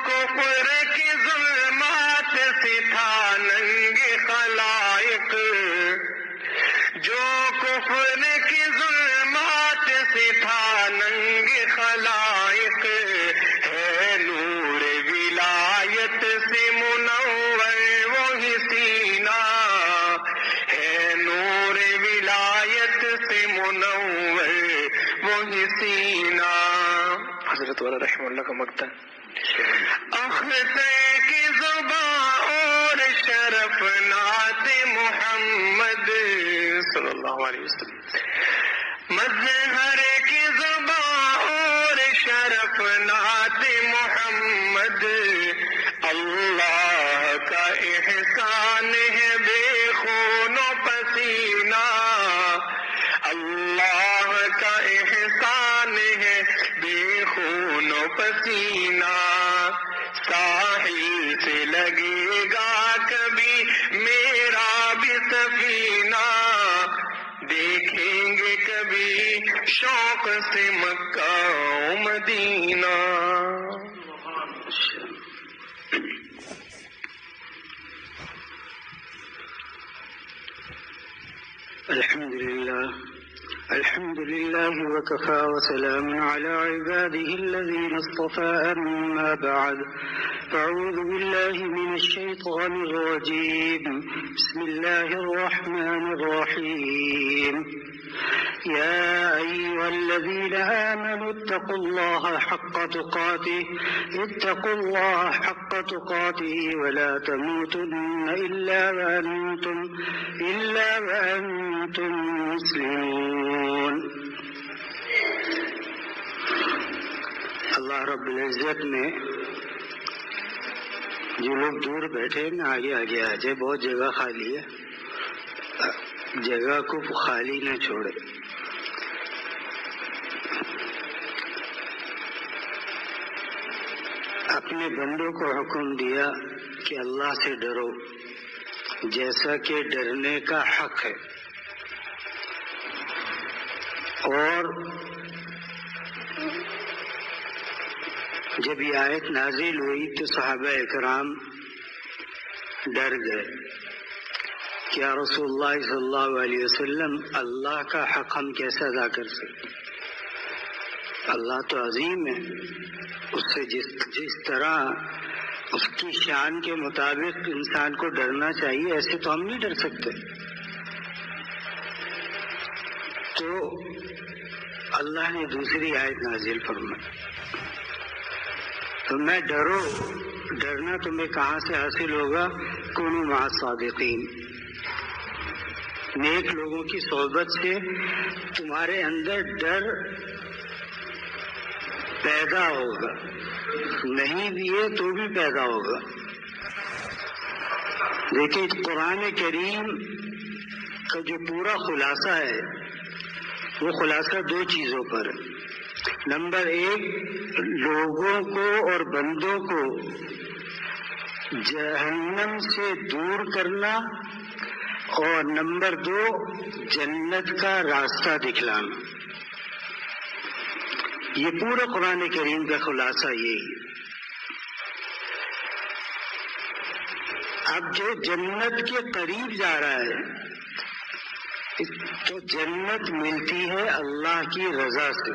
کفر کی ظلمات سے تھا ننگ خلائق، جو کفر کی ظلمات سے تھا ننگ خلائق، ہے نور ولایت سے منور وہی سینہ، ہے نور ولایت سے منور وہی سینہ۔ حضرت والا رحمہ اللہ کا مقطع۔ اختر کی زباں اور شرف نعت محمد صلی اللہ علیہ وسلم، مظہر کی زباں اور شرف نعت محمد، اللہ کا احسان ہے بے خون و پسینہ، اللہ کا احسان ہے بے خون و پسینہ، ساحل سے لگے گا کبھی میرا بھی سفینہ، دیکھیں گے کبھی شوق سے مکہ و مدینہ۔ الحمد لله وكفى وسلام على عباده الذين اصطفى، أما بعد، فأعوذ بالله من الشيطان الرجيم، بسم الله الرحمن الرحيم، يا أيها الذين آمنوا اتقوا الله حق تقاته ولا تموتن إلا وأنتم مسلمون۔ اللہ رب العزت نے جو لوگ دور بیٹھے نا آگے آ جائے، بہت جگہ خالی ہے، جگہ کو خالی نہ چھوڑے۔ اپنے بندوں کو حکم دیا کہ اللہ سے ڈرو جیسا کہ ڈرنے کا حق ہے، اور جب یہ آیت نازل ہوئی تو صحابہ اکرام ڈر گئے کہ یا رسول اللہ صلی اللہ علیہ وسلم، اللہ کا حق ہم کیسے ادا کر سکتے؟ اللہ تو عظیم ہے، اس سے جس طرح اس کی شان کے مطابق انسان کو ڈرنا چاہیے، ایسے تو ہم نہیں ڈر سکتے۔ تو اللہ نے دوسری آیت نازل فرمائی، تو میں ڈرنا تمہیں کہاں سے حاصل ہوگا؟ کونوا مع الصادقین، نیک لوگوں کی صحبت سے تمہارے اندر ڈر پیدا ہوگا، نہیں بھی ہے تو بھی پیدا ہوگا۔ دیکھیں قرآن کریم کا جو پورا خلاصہ ہے وہ خلاصہ دو چیزوں پر ہے۔ نمبر ایک، لوگوں کو اور بندوں کو جہنم سے دور کرنا، اور نمبر دو، جنت کا راستہ دکھلانا۔ یہ پورا قرآن کریم کا خلاصہ یہی ہے۔ اب جو جنت کے قریب جا رہا ہے تو جنت ملتی ہے اللہ کی رضا سے،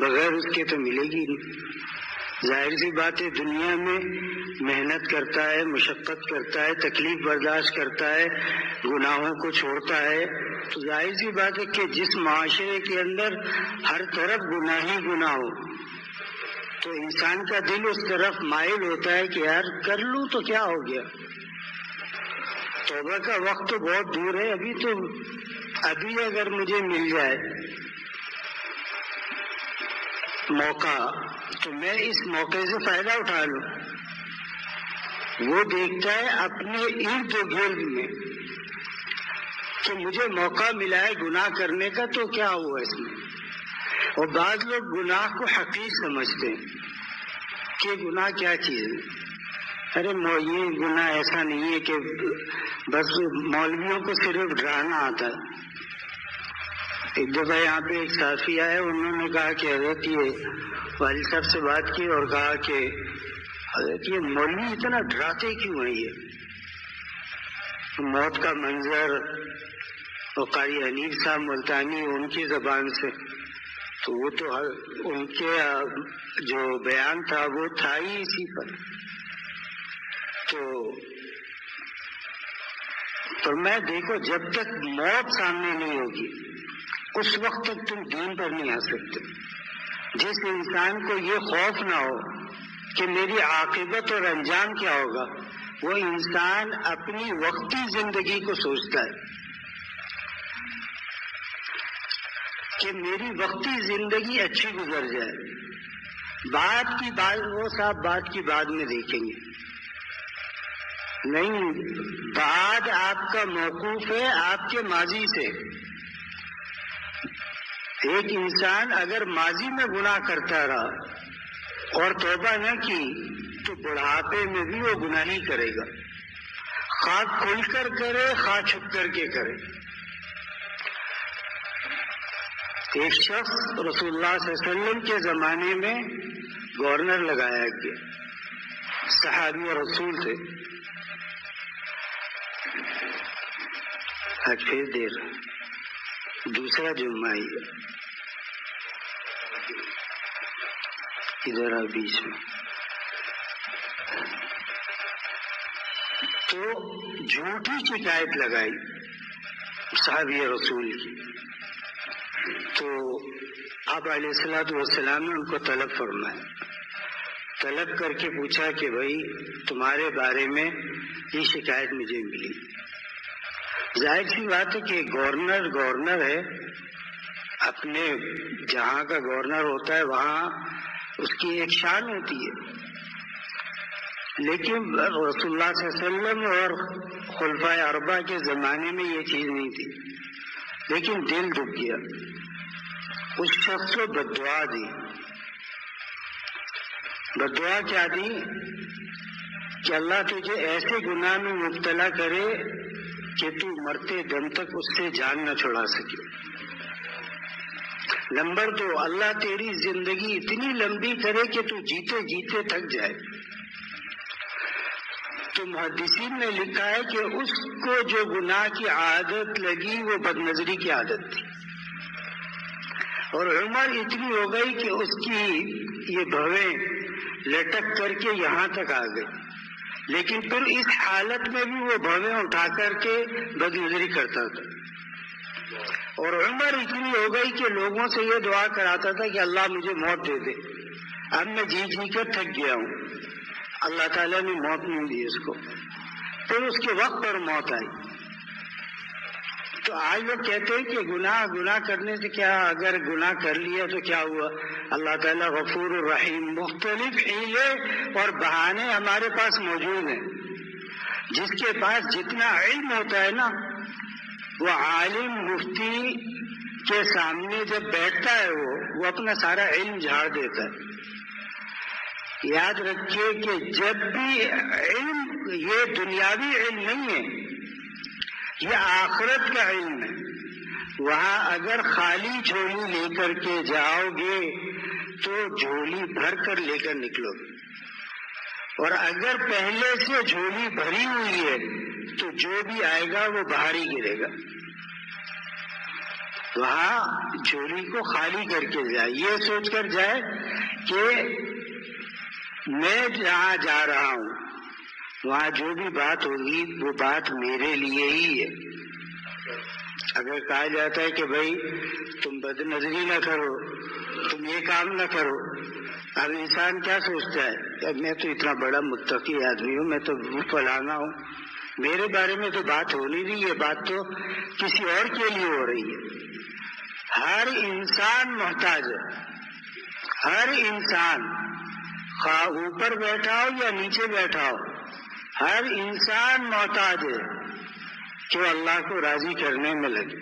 بغیر اس کے تو ملے گی نہیں۔ ظاہر سی بات ہے، دنیا میں محنت کرتا ہے، مشقت کرتا ہے، تکلیف برداشت کرتا ہے، گناہوں کو چھوڑتا ہے، تو ظاہر سی بات ہے کہ جس معاشرے کے اندر ہر طرف گناہ ہی گناہ ہو تو انسان کا دل اس طرف مائل ہوتا ہے کہ یار کر لوں تو کیا ہو گیا، توبہ کا وقت تو بہت دور ہے، ابھی اگر مجھے مل جائے موقع تو میں اس موقع سے فائدہ اٹھا لوں۔ وہ دیکھتا ہے اپنے ارد گرد میں کہ مجھے موقع ملا ہے گناہ کرنے کا، تو کیا ہوا اس میں؟ اور بعض لوگ گناہ کو حقیر سمجھتے ہیں کہ گناہ کیا چیز ہے، ارے یہ گناہ ایسا نہیں ہے کہ بس مولویوں کو صرف ڈرانا آتا ہے، ایک دفعہ یہاں پہ ایک صحافی آئے، انہوں نے کہا کہ حضرت یہ والد صاحب سے بات کی اور کہا کہ حضرت یہ مولوی اتنا ڈراتے کیوں ہیں؟ یہ موت کا منظر اور قاری حنیف صاحب ملتانی ان کی زبان سے، تو وہ تو ان کے جو بیان تھا وہ تھا ہی اسی پر. تو میں دیکھو جب تک موت سامنے نہیں ہوگی اس وقت تک تم دین پر نہیں آ سکتے. جس انسان کو یہ خوف نہ ہو کہ میری عاقبت اور انجام کیا ہوگا، وہ انسان اپنی وقتی زندگی کو سوچتا ہے کہ میری وقتی زندگی اچھی گزر جائے، بعد کی بات وہ صاحب بعد کی بعد میں دیکھیں گے. نہیں، بعد آپ کا موقوف ہے آپ کے ماضی سے. ایک انسان اگر ماضی میں گناہ کرتا رہا اور توبہ نہ کی تو بڑھاپے میں بھی وہ گناہ ہی کرے گا، خواہ کھل کر کرے خواہ چھپ کر کے کرے. ایک شخص رسول اللہ صلی اللہ علیہ وسلم کے زمانے میں گورنر لگایا گیا، صحابی اور رسول تھے. آج پھر دیر دوسرا جمعہ ہی ادھر بیچ میں. تو جھوٹی شکایت لگائی صحابی رسول کی. تو آپ علیہ الصلوۃ والسلام نے ان کو طلب فرمایا. طلب کر کے پوچھا کہ بھائی تمہارے بارے میں یہ شکایت مجھے ملی. ظاہر سی بات ہے کہ گورنر ہے، اپنے جہاں کا گورنر ہوتا ہے وہاں اس کی ایک شان ہوتی ہے، لیکن رسول اللہ صلی اللہ علیہ وسلم اور خلفائے اربعہ کے زمانے میں یہ چیز نہیں تھی. لیکن دل دکھ گیا، اس شخص کو بددعا دی. بددعا کیا دی کہ اللہ تجھے ایسے گناہ میں مبتلا کرے کہ تو مرتے دم تک اس سے جان نہ چھڑا سکے. نمبر 2، اللہ تیری زندگی اتنی لمبی کرے کہ تو جیتے جیتے تھک جائے. تو محدثین نے لکھا ہے کہ اس کو جو گناہ کی عادت لگی وہ بدنظری کی عادت تھی، اور عمر اتنی ہو گئی کہ اس کی یہ بھویں لٹک کر کے یہاں تک آ گئی. لیکن پھر اس حالت میں بھی وہ بھویں اٹھا کر کے بدنظری کرتا تھا. اور عمر اتنی ہو گئی کہ لوگوں سے یہ دعا کراتا تھا کہ اللہ مجھے موت دے دے، اب میں جی کر تھک گیا ہوں. اللہ تعالیٰ نے موت نہیں دی اس کو. پھر اس کے وقت پر موت آئی. تو آج لوگ کہتے ہیں کہ گناہ کرنے سے کیا، اگر گناہ کر لیا تو کیا ہوا؟ اللہ تعالیٰ غفور الرحیم. مختلف حیلے اور بہانے ہمارے پاس موجود ہیں. جس کے پاس جتنا علم ہوتا ہے نا، وہ عالم مفتی کے سامنے جب بیٹھتا ہے وہ اپنا سارا علم جھاڑ دیتا ہے. یاد رکھیے کہ جب بھی علم، یہ دنیاوی علم نہیں ہے، یہ آخرت کا علم ہے. وہاں اگر خالی جھولی لے کر کے جاؤ گے تو جھولی بھر کر لے کر نکلو گے، اور اگر پہلے سے جھولی بھری ہوئی ہے تو جو بھی آئے گا وہ باہر ہی گرے گا. وہاں جھولی کو خالی کر کے جائے، یہ سوچ کر جائے کہ میں جہاں جا رہا ہوں وہاں جو بھی بات ہوگی وہ بات میرے لیے ہی ہے. اگر کہا جاتا ہے کہ بھائی تم بد نظری نہ کرو، تم یہ کام نہ کرو، اب انسان کیا سوچتا ہے؟ میں تو اتنا بڑا متقی آدمی ہوں، میں تو فلانا ہوں، میرے بارے میں تو بات ہو نہیں رہی ہے، بات تو کسی اور کے لیے ہو رہی ہے. ہر انسان محتاج ہے، ہر انسان، خواہ اوپر بیٹھا ہو یا نیچے بیٹھا ہو، ہر انسان محتاج ہے کہ وہ اللہ کو راضی کرنے میں لگے.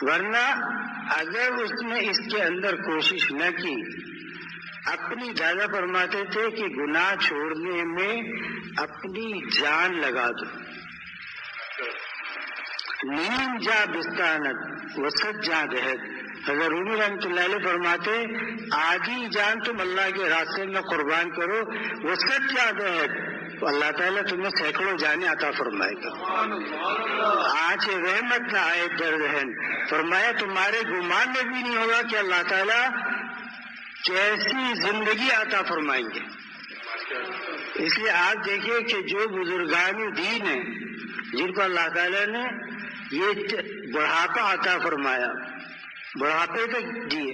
ورنہ اگر اس نے اس کے اندر کوشش نہ کی، اپنی دادا فرماتے تھے کہ گناہ چھوڑنے میں اپنی جان لگا دو. نیم جا بستانت وسط جا دہد. حضرت رومی رحمۃ اللہ علیہ فرماتے آدھی جان تم اللہ کے راستے میں قربان کرو, وسط جا دہد, تو اللہ تعالیٰ تمہیں سینکڑوں جانیں عطا فرمائے گا. آنچ رحمت نہ آئے دردہن, فرمایا تمہارے گمان میں بھی نہیں ہوگا کہ اللہ تعالیٰ کیسی زندگی عطا فرمائیں گے. اس لیے آپ دیکھیں کہ جو بزرگان دین ہیں جن کو اللہ تعالیٰ نے یہ بڑھاپا عطا فرمایا, بڑھاپے تک دیے,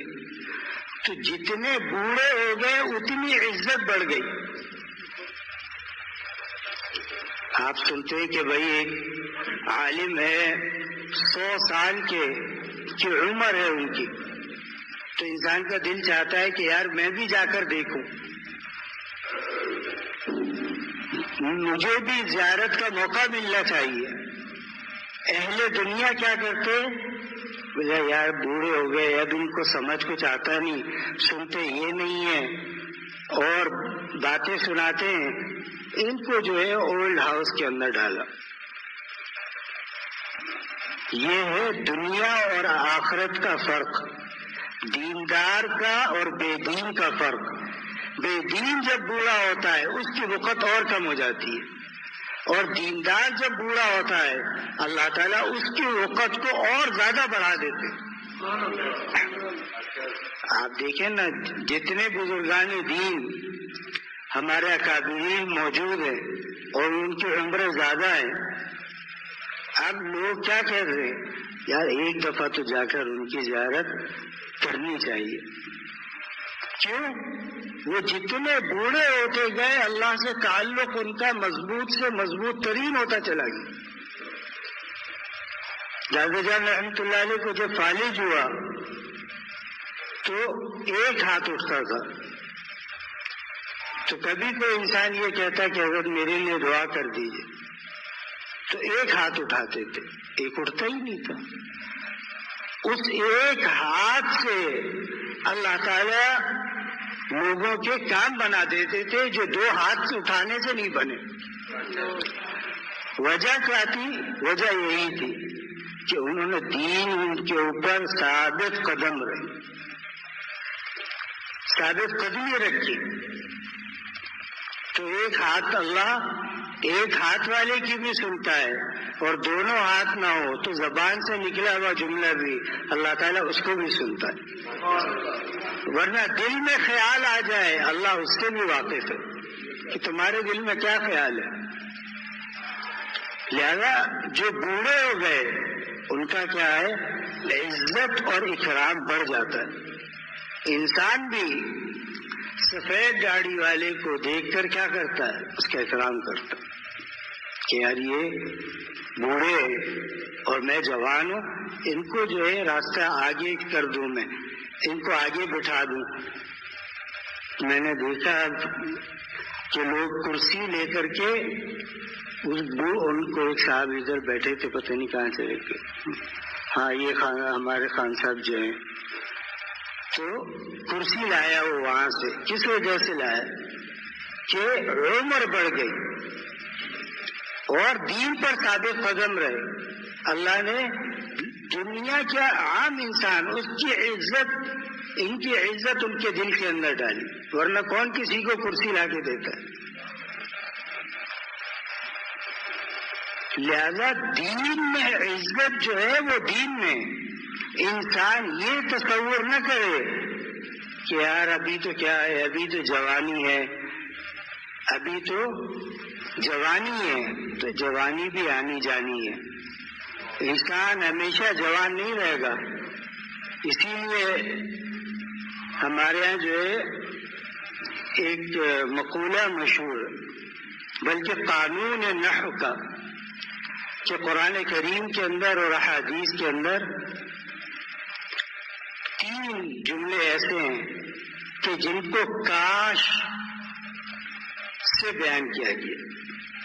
تو جتنے بوڑھے ہو گئے اتنی عزت بڑھ گئی. آپ سنتے ہیں کہ بھائی ایک عالم ہے 100 سال کی عمر ہے ان کی, تو انسان کا دل چاہتا ہے کہ یار میں بھی جا کر دیکھوں, مجھے بھی زیارت کا موقع ملنا چاہیے. اہل دنیا کیا کرتے, بولے یار بوڑھے ہو گئے, اب ان کو سمجھ کچھ آتا نہیں, سنتے یہ نہیں ہے اور باتیں سناتے ہیں, ان کو جو ہے اولڈ ہاؤس کے اندر ڈالا. یہ ہے دنیا اور آخرت کا فرق, دیندار کا اور بے دین کا فرق. بے دین جب بوڑھا ہوتا ہے اس کی وقت اور کم ہو جاتی ہے, اور دیندار جب بوڑھا ہوتا ہے اللہ تعالیٰ اس کی وقت کو اور زیادہ بڑھا دیتے. آپ دیکھیں نا, جتنے بزرگان دین ہمارے اکابرین موجود ہیں اور ان کی عمریں زیادہ ہیں, اب لوگ کیا کہہ رہے ہیں, یار ایک دفعہ تو جا کر ان کی زیارت کرنی چاہیے. کیوں؟ وہ جتنے بوڑھے ہوتے گئے اللہ سے تعلق ان کا مضبوط سے مضبوط ترین ہوتا چلا گیا. دادا جان رحمۃ اللہ علیہ کو جب فالج ہوا تو ایک ہاتھ اٹھتا تھا, تو کبھی کوئی انسان یہ کہتا کہ حضرت میرے لیے دعا کر دیجیے, تو ایک ہاتھ اٹھاتے تھے, ایک اٹھتا ہی نہیں تھا. اس ایک ہاتھ سے اللہ تعالی لوگوں کے کام بنا دیتے تھے جو 2 ہاتھ سے اٹھانے سے نہیں بنے. وجہ کیا تھی؟ وجہ یہی تھی کہ انہوں نے دین کے اوپر ثابت قدم رہی, ثابت قدمی رکھی. تو ایک ہاتھ اللہ ایک ہاتھ والے کی بھی سنتا ہے, اور دونوں ہاتھ نہ ہو تو زبان سے نکلا ہوا جملہ بھی اللہ تعالیٰ اس کو بھی سنتا ہے. ورنہ دل میں خیال آ جائے اللہ اس سے بھی واقف ہے کہ تمہارے دل میں کیا خیال ہے. لہذا جو بوڑھے ہو گئے ان کا کیا ہے, عزت اور اکرام بڑھ جاتا ہے. انسان بھی سفید داڑھی والے کو دیکھ کر کیا کرتا ہے, اس کا اکرام کرتا ہے کہ یار یہ بوڑھے اور میں جوان ہوں, ان کو جو ہے راستہ آگے کر دوں, میں ان کو آگے بٹھا دوں. میں نے دیکھا کہ لوگ کرسی لے کر کے ان کو, ایک صاحب ادھر بیٹھے تھے, پتہ نہیں کہاں سے لے کے, ہاں یہ ہمارے خان صاحب جو ہیں, تو کرسی لایا وہ وہاں سے. کس وجہ سے لایا کہ عمر بڑھ گئی اور دین پر ثابت قدم رہے. اللہ نے دنیا کے عام انسان اس کی عزت, ان کی عزت ان کے دل کے اندر ڈالی, ورنہ کون کسی کو کرسی لا کے دیتا ہے. لہذا دین میں عزت جو ہے وہ دین میں, انسان یہ تصور نہ کرے کہ یار ابھی تو کیا ہے, ابھی تو جوانی ہے, ابھی تو جوانی ہے, تو جوانی بھی آنی جانی ہے. انسان ہمیشہ جوان نہیں رہے گا. اسی لیے ہمارے یہاں جو ہے ایک مقولہ مشہور, بلکہ قانون نحو کا, کہ قرآن کریم کے اندر اور احادیث کے اندر 3 جملے ایسے ہیں کہ جن کو کاش سے بیان کیا گیا.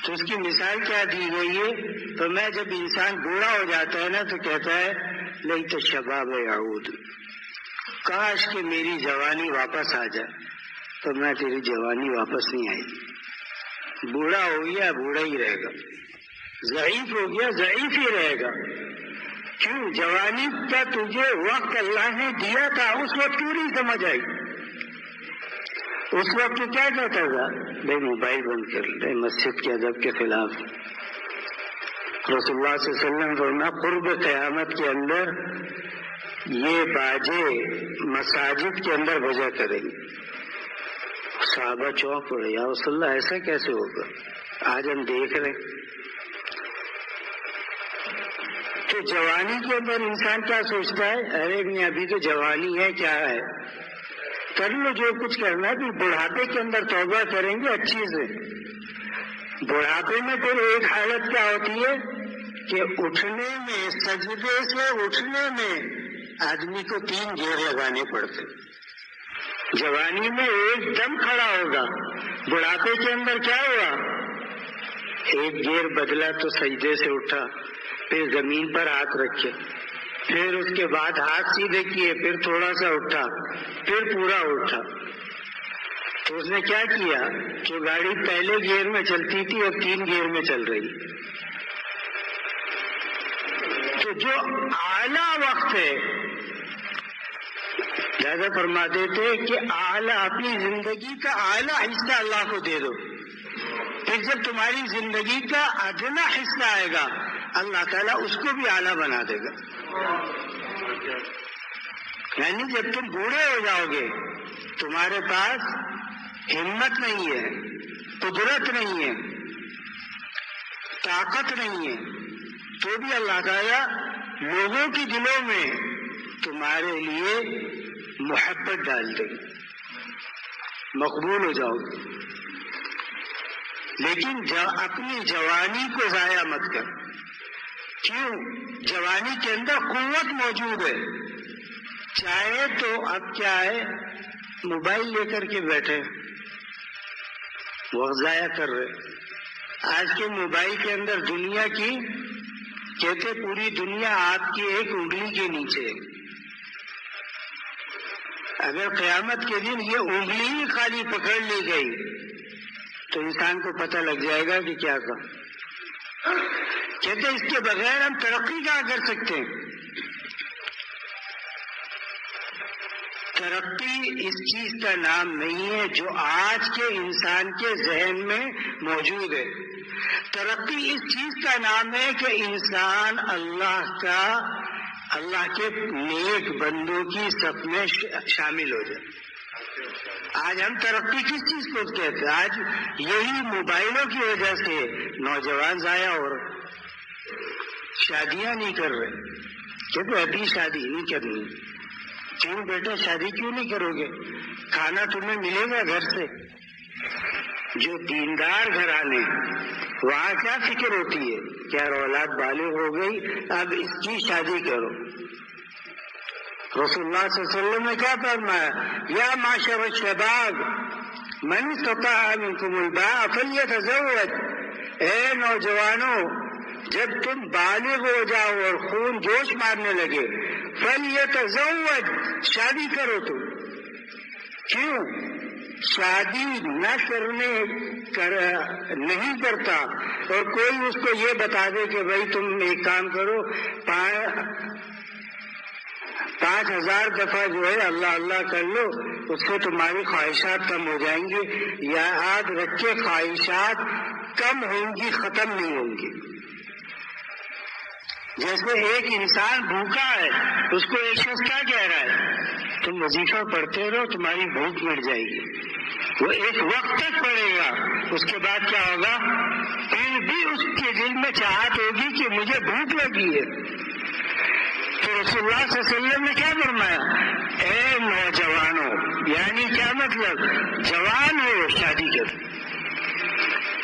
تو اس کی مثال کیا دی گئی ہے, تو میں جب انسان بوڑھا ہو جاتا ہے نا تو کہتا ہے لیت الشباب یعود, کاش کہ میری جوانی واپس آ جائے. تو میں تیری جوانی واپس نہیں آئی. بوڑھا ہو گیا بوڑھا ہی رہے گا, ضعیف ہو گیا ضعیف ہی رہے گا. کیوں؟ جوانی کا تجھے وقت اللہ نے دیا تھا، اس وقت کیوں نہیں سمجھ آئی؟ اس وقت کیا کہتا تھا؟ بھائی موبائل بند کر لے، مسجد کے ادب کے خلاف۔ رسول اللہ صلی اللہ علیہ وسلم فرمایا قرب قیامت کے اندر یہ باجے مساجد کے اندر بجا کریں گے۔ صحابہ چونک پڑے، یا رسول اللہ ایسا کیسے ہوگا؟ آج ہم دیکھ رہے ہیں۔ تو جوانی کے اندر انسان کیا سوچتا ہے؟ ارے میں ابھی تو جوانی ہے، کیا ہے، کر لو جو کچھ کرنا ہے، پھر بڑھاپے کے اندر توبہ کریں گے اچھی سے۔ بڑھاپے میں پھر ایک حالت کیا ہوتی ہے کہ اٹھنے میں، سجدے سے اٹھنے میں آدمی کو 3 گیر لگانے پڑتے۔ جوانی میں ایک دم کھڑا ہوگا، بڑھاپے کے اندر کیا ہوا؟ ایک گیر بدلا تو سجدے سے اٹھا، پھر زمین پر ہاتھ رکھے، پھر اس کے بعد ہاتھ سیدھے کیے، پھر تھوڑا سا اٹھا، پھر پورا اٹھا۔ تو اس نے کیا کیا کہ گاڑی پہلے گیئر میں چلتی تھی اب 3 گیئر میں چل رہی۔ تو جو اعلیٰ وقت ہے، زیادہ فرماتے تھے کہ اعلیٰ اپنی زندگی کا اعلیٰ حصہ اللہ کو دے دو، پھر جب تمہاری زندگی کا ادنا حصہ آئے گا اللہ تعالیٰ اس کو بھی اعلیٰ بنا دے گا۔ یعنی جب تم بوڑھے ہو جاؤ گے، تمہارے پاس ہمت نہیں ہے، قدرت نہیں ہے، طاقت نہیں ہے، تو بھی اللہ تعالیٰ لوگوں کی دلوں میں تمہارے لیے محبت ڈال دے گی، مقبول ہو جاؤ گے۔ لیکن اپنی جوانی کو ضائع مت کر۔ کیوں؟ جوانی کے اندر قوت موجود ہے۔ چاہے تو اب کیا ہے، موبائل لے کر کے بیٹھے، وقت ضائع کر رہے۔ آج کے موبائل کے اندر دنیا کی، کہتے پوری دنیا آپ کی ایک انگلی کے نیچے ہے۔ اگر قیامت کے دن یہ انگلی ہی خالی پکڑ لی گئی تو انسان کو پتہ لگ جائے گا کہ کیا کر۔ کہتے اس کے بغیر ہم ترقی کیا کر سکتے ہیں؟ ترقی اس چیز کا نام نہیں ہے جو آج کے انسان کے ذہن میں موجود ہے۔ ترقی اس چیز کا نام ہے کہ انسان اللہ کے نیک بندوں کی صف میں شامل ہو جائے۔ آج ہم ترقی کس چیز کو کہتے ہیں؟ آج یہی موبائلوں کی وجہ سے نوجوان ضائع ہو رہے، شادیاں نہیں کر رہے۔ کہتے ابھی شادی نہیں کرنی۔ کیوں بیٹا شادی کیوں نہیں کرو گے؟ کھانا تمہیں ملے گا گھر سے۔ جو دیندار گھرانے، وہاں کیا فکر ہوتی ہے کہ یار اولاد بالغ ہو گئی، اب اس کی شادی کرو۔ رسول اللہ صلی اللہ علیہ وسلم نے کیا فرمایا؟ یا معاشر الشباب من استطاع منکم الباء فلیتزوج۔ اے نوجوانوں، جب تم بالغ ہو جاؤ اور خون جوش مارنے لگے، فلیتزوج، شادی کرو تم۔ کیوں؟ شادی نہ کرنے نہیں کرتا اور کوئی اس کو یہ بتا دے کہ بھائی تم ایک کام کرو، 5000 دفعہ جو ہے اللہ اللہ کر لو، اس سے تمہاری خواہشات کم ہو جائیں گی۔ یاد رکھے خواہشات کم ہوں گی، ختم نہیں ہوں گی۔ جیسے ایک انسان بھوکا ہے، اس کو ایک شخص کیا کہہ رہا ہے؟ تم وظیفہ پڑھتے رہو، تمہاری بھوک مٹ جائے گی۔ وہ ایک وقت تک پڑے گا، اس کے بعد کیا ہوگا؟ پھر بھی اس کے دل میں چاہت ہوگی کہ مجھے بھوک لگی ہے۔ تو رسول اللہ صلی اللہ علیہ وسلم نے کیا فرمایا؟ اے نوجوانوں، یعنی کیا مطلب؟ جوان ہو شادی کر۔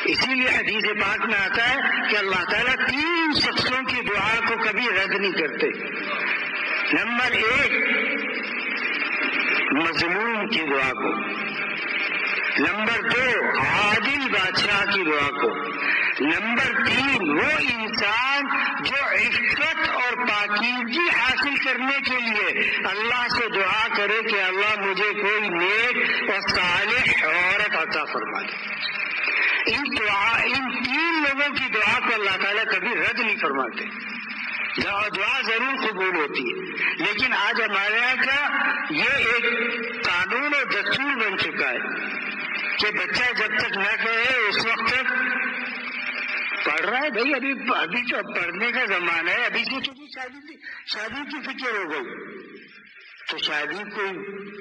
اسی لیے حدیث پاک میں آتا ہے کہ اللہ تعالیٰ 3 شخصوں کی دعا کو کبھی رد نہیں کرتے۔ نمبر 1 مظلوم کی دعا کو، نمبر 2 عادل بادشاہ کی دعا کو، نمبر 3 وہ انسان جو عفت اور پاکیزگی حاصل کرنے کے لیے اللہ سے دعا کرے کہ اللہ مجھے کوئی نیک اور صالح عورت عطا فرما دے۔ ان 3 لوگوں کی دعا کو اللہ تعالیٰ کبھی رد نہیں فرماتے۔ دعا ضرور قبول ہوتی ہے، لیکن آج ہمارے یہاں کا یہ ایک قانون اور دستور بن چکا ہے کہ بچہ جب تک نہ کہے اس وقت تک پڑھ رہا ہے. بھائی ابھی تو پڑھنے کا زمانہ ہے، ابھی سے تو شادی کی فکر ہو گئی. تو شادی کوئی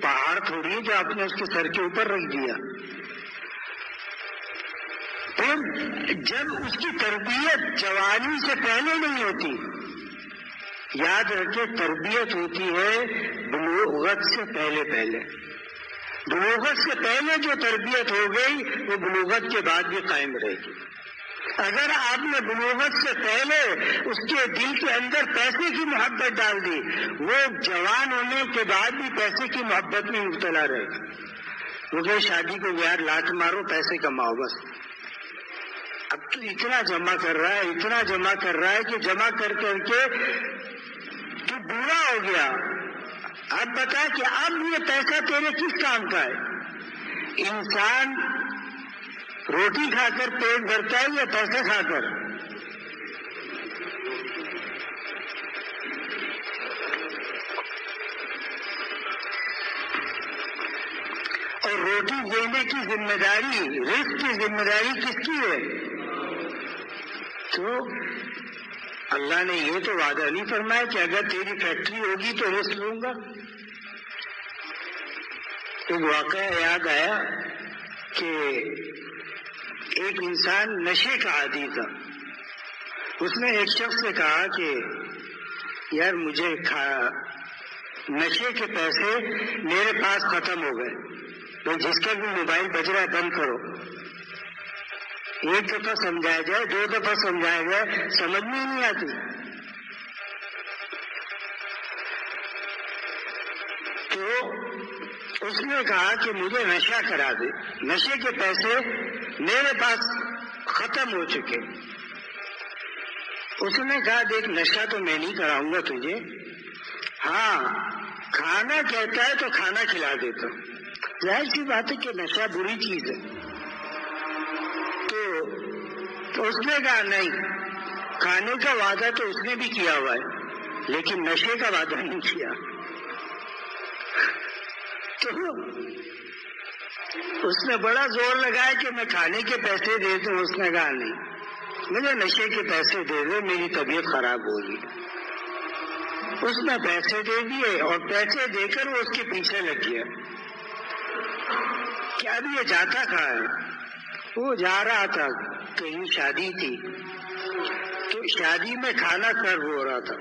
پہاڑ تھوڑی ہے جو آپ نے اس کے سر کے اوپر رکھ دیا. پھر جب اس کی تربیت جوانی سے پہلے نہیں ہوتی، یاد رکھے تربیت ہوتی ہے بلوغت سے پہلے. بلوغت سے پہلے جو تربیت ہو گئی وہ بلوغت کے بعد بھی قائم رہے گی. اگر آپ نے بلوغت سے پہلے اس کے دل کے اندر پیسے کی محبت ڈال دی، وہ جوان ہونے کے بعد بھی پیسے کی محبت میں مبتلا رہے گا. مجھے شادی کو یار لاکھ مارو پیسے کماؤ بس. اب تو اتنا جمع کر رہا ہے کہ جمع کر کے تو بوڑھا ہو گیا. اب بتا کہ اب یہ پیسہ تیرے کس کام کا ہے؟ انسان روٹی کھا کر پیٹ بھرتا ہے یا پیسہ کھا کر؟ اور روٹی دینے کی ذمہ داری، رزق کی ذمہ داری کس کی ہے؟ تو اللہ نے یہ تو وعدہ نہیں فرمایا کہ اگر تیری فیکٹری ہوگی تو رزق لوں گا. ایک واقعہ یاد آیا کہ ایک انسان نشے کا عادی تھا. اس نے ایک شخص سے کہا کہ یار مجھے نشے کے پیسے میرے پاس ختم ہو گئے، تو جس کا بھی موبائل بج رہا ہے بند کرو. ایک دفعہ سمجھایا جائے، 2 دفعہ سمجھایا جائے، سمجھ میں نہیں آتی. تو اس نے کہا کہ مجھے نشہ کرا دے، نشے کے پیسے میرے پاس ختم ہو چکے. اس نے کہا دیکھ نشہ تو میں نہیں کراؤں گا تجھے، ہاں کھانا کہتا ہے تو کھانا کھلا دیتا ہوں. ظاہر سی بات ہے کہ نشہ بری چیز ہے. تو اس نے کہا نہیں، کھانے کا وعدہ تو اس نے بھی کیا ہوا ہے لیکن نشے کا وعدہ نہیں کیا. تو اس نے بڑا زور لگایا کہ میں کھانے کے پیسے دے دوں. اس نے کہا نہیں، مجھے نشے کے پیسے دے دو، میری طبیعت خراب ہوگی. اس نے پیسے دے دیے اور پیسے دے کر وہ اس کے پیچھے لگ گیا کہ اب یہ جاتا کہاں ہے. وہ جا رہا تھا، کہیں شادی تھی تو شادی میں کھانا سرو ہو رہا تھا.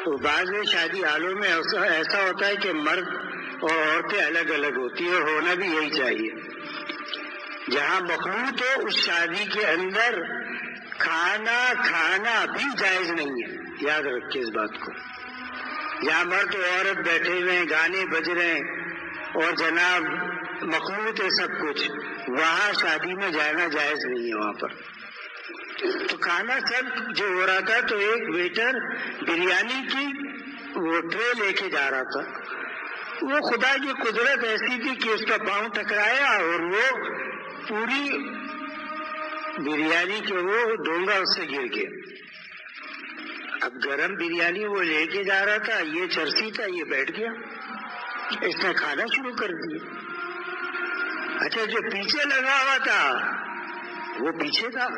تو بعض میں شادی حالوں میں ایسا ہوتا ہے کہ مرد اور عورتیں الگ الگ ہوتی ہیں، اور ہونا بھی یہی چاہیے. جہاں مخلوط ہو اس شادی کے اندر کھانا بھی جائز نہیں ہے. یاد رکھیے اس بات کو. جہاں مرد اور عورت بیٹھے ہوئے ہیں، گانے بج رہے ہیں اور جناب مخلوط ہے سب کچھ، وہاں شادی میں جانا جائز نہیں ہے. وہاں پر تو کھانا سب جو ہو رہا تھا تو ایک ویٹر بریانی کی وہ ٹرے لے کے جا رہا تھا. وہ خدا کی قدرت ایسی تھی کہ اس کا پاؤں ٹکرایا اور وہ پوری بریانی کے وہ ڈونگا اس سے گر گیا. اب گرم بریانی وہ لے کے جا رہا تھا، یہ چرسی تھا، یہ بیٹھ گیا، اس نے کھانا شروع کر دیا. اچھا جو پیچھے لگا ہوا تھا وہ پیچھے تھا،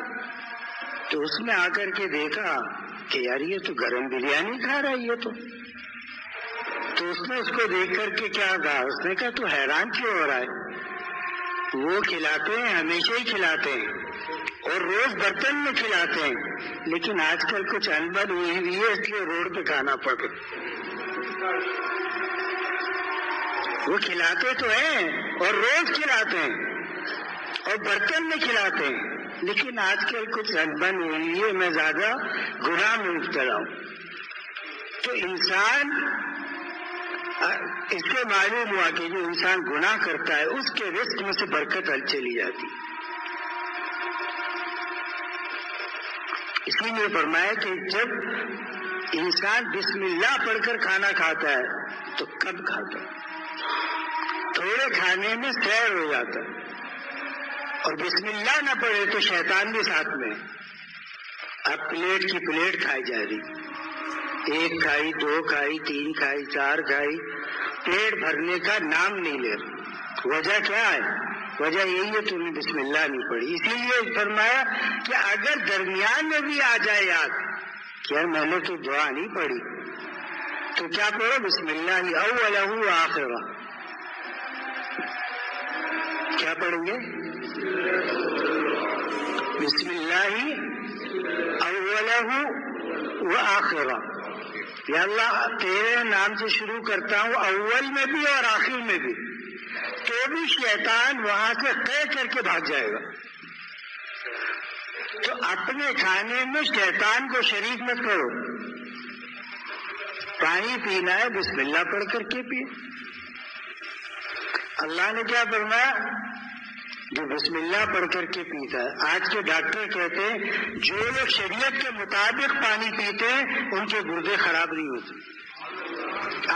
تو اس نے آ کر کے دیکھا کہ یار یہ تو گرم بریانی کھا رہا ہے یہ تو اس نے اس کو دیکھ کر کے کیا کہا، اس نے کہا تو حیران کیوں ہو رہا ہے؟ وہ کھلاتے ہیں، ہمیشہ ہی کھلاتے ہیں اور روز برتن میں کھلاتے ہیں، لیکن آج کل کچھ انبن ہوئی ہے اس لیے روڈ پہ کھانا پڑ رہا. وہ کھلاتے تو ہیں اور روز کھلاتے ہیں اور برتن میں کھلاتے ہیں، لیکن آج کل کچھ انبن ہوئی ہے، میں زیادہ گناہ میں مبتلا ہوں. تو انسان اس سے معلوم ہوا کہ جو انسان گناہ کرتا ہے اس کے رزق میں سے برکت چلی جاتی. اسی لیے فرمایا کہ جب انسان بسم اللہ پڑھ کر کھانا کھاتا ہے تو کب کھاتا ہے؟ تھوڑے کھانے میں سیر ہو جاتا ہے، اور بسم اللہ نہ پڑھے تو شیطان بھی ساتھ میں. اب پلیٹ کی پلیٹ کھائی جا رہی، ایک کھائی، دو کھائی، تین کھائی، چار کھائی، پیٹ بھرنے کا نام نہیں لے رہے. وجہ کیا ہے؟ وجہ یہی ہے تم نے بسم اللہ نہیں پڑھی. اسی لیے فرمایا کہ اگر درمیان میں بھی آ جائے یاد کہ یار میں نے تو دعا نہیں پڑھی، تو کیا پڑھو؟ بسم اللہ اولہ وآخرہ. کیا پڑھیں گے؟ بسم اللہ اولہ وآخرہ. یا اللہ تیرے نام سے شروع کرتا ہوں، اول میں بھی اور آخر میں بھی. تو بھی شیطان وہاں سے قے کر کے بھاگ جائے گا. تو اپنے کھانے میں شیطان کو شریک مت کرو. پانی پینا ہے بسم اللہ پڑھ کر کے پیے. اللہ نے کیا فرمایا؟ جو بسم اللہ پڑھ کر کے پیتا ہے. آج کے ڈاکٹر کہتے ہیں جو لوگ شریعت کے مطابق پانی پیتے ہیں ان کے گردے خراب نہیں ہوتے.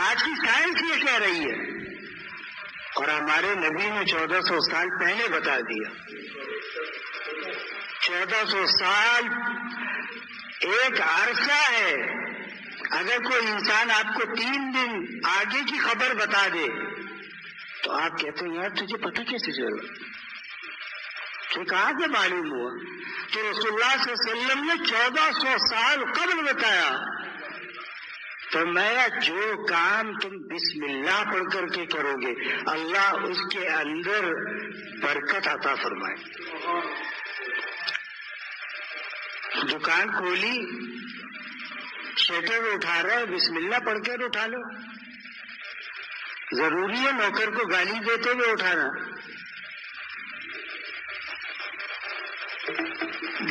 آج کی سائنس یہ کہہ رہی ہے، اور ہمارے نبی نے 1400 سال پہلے بتا دیا. 1400 سال ایک عرصہ ہے. اگر کوئی انسان آپ کو 3 دن آگے کی خبر بتا دے تو آپ کہتے ہیں یار تجھے پتہ کیسے چلا؟ تو کہاں سے معلوم ہوا؟ تو رسول اللہ صلی اللہ علیہ وسلم نے 1400 سال قبل بتایا. فرمایا جو کام تم بسم اللہ پڑھ کر کے کرو گے اللہ اس کے اندر برکت عطا فرمائے. دکان کھولی، شٹر اٹھا رہا ہے، بسم اللہ پڑھ کر اٹھا لو. ضروری ہے نوکر کو گالی دیتے ہوئے اٹھانا؟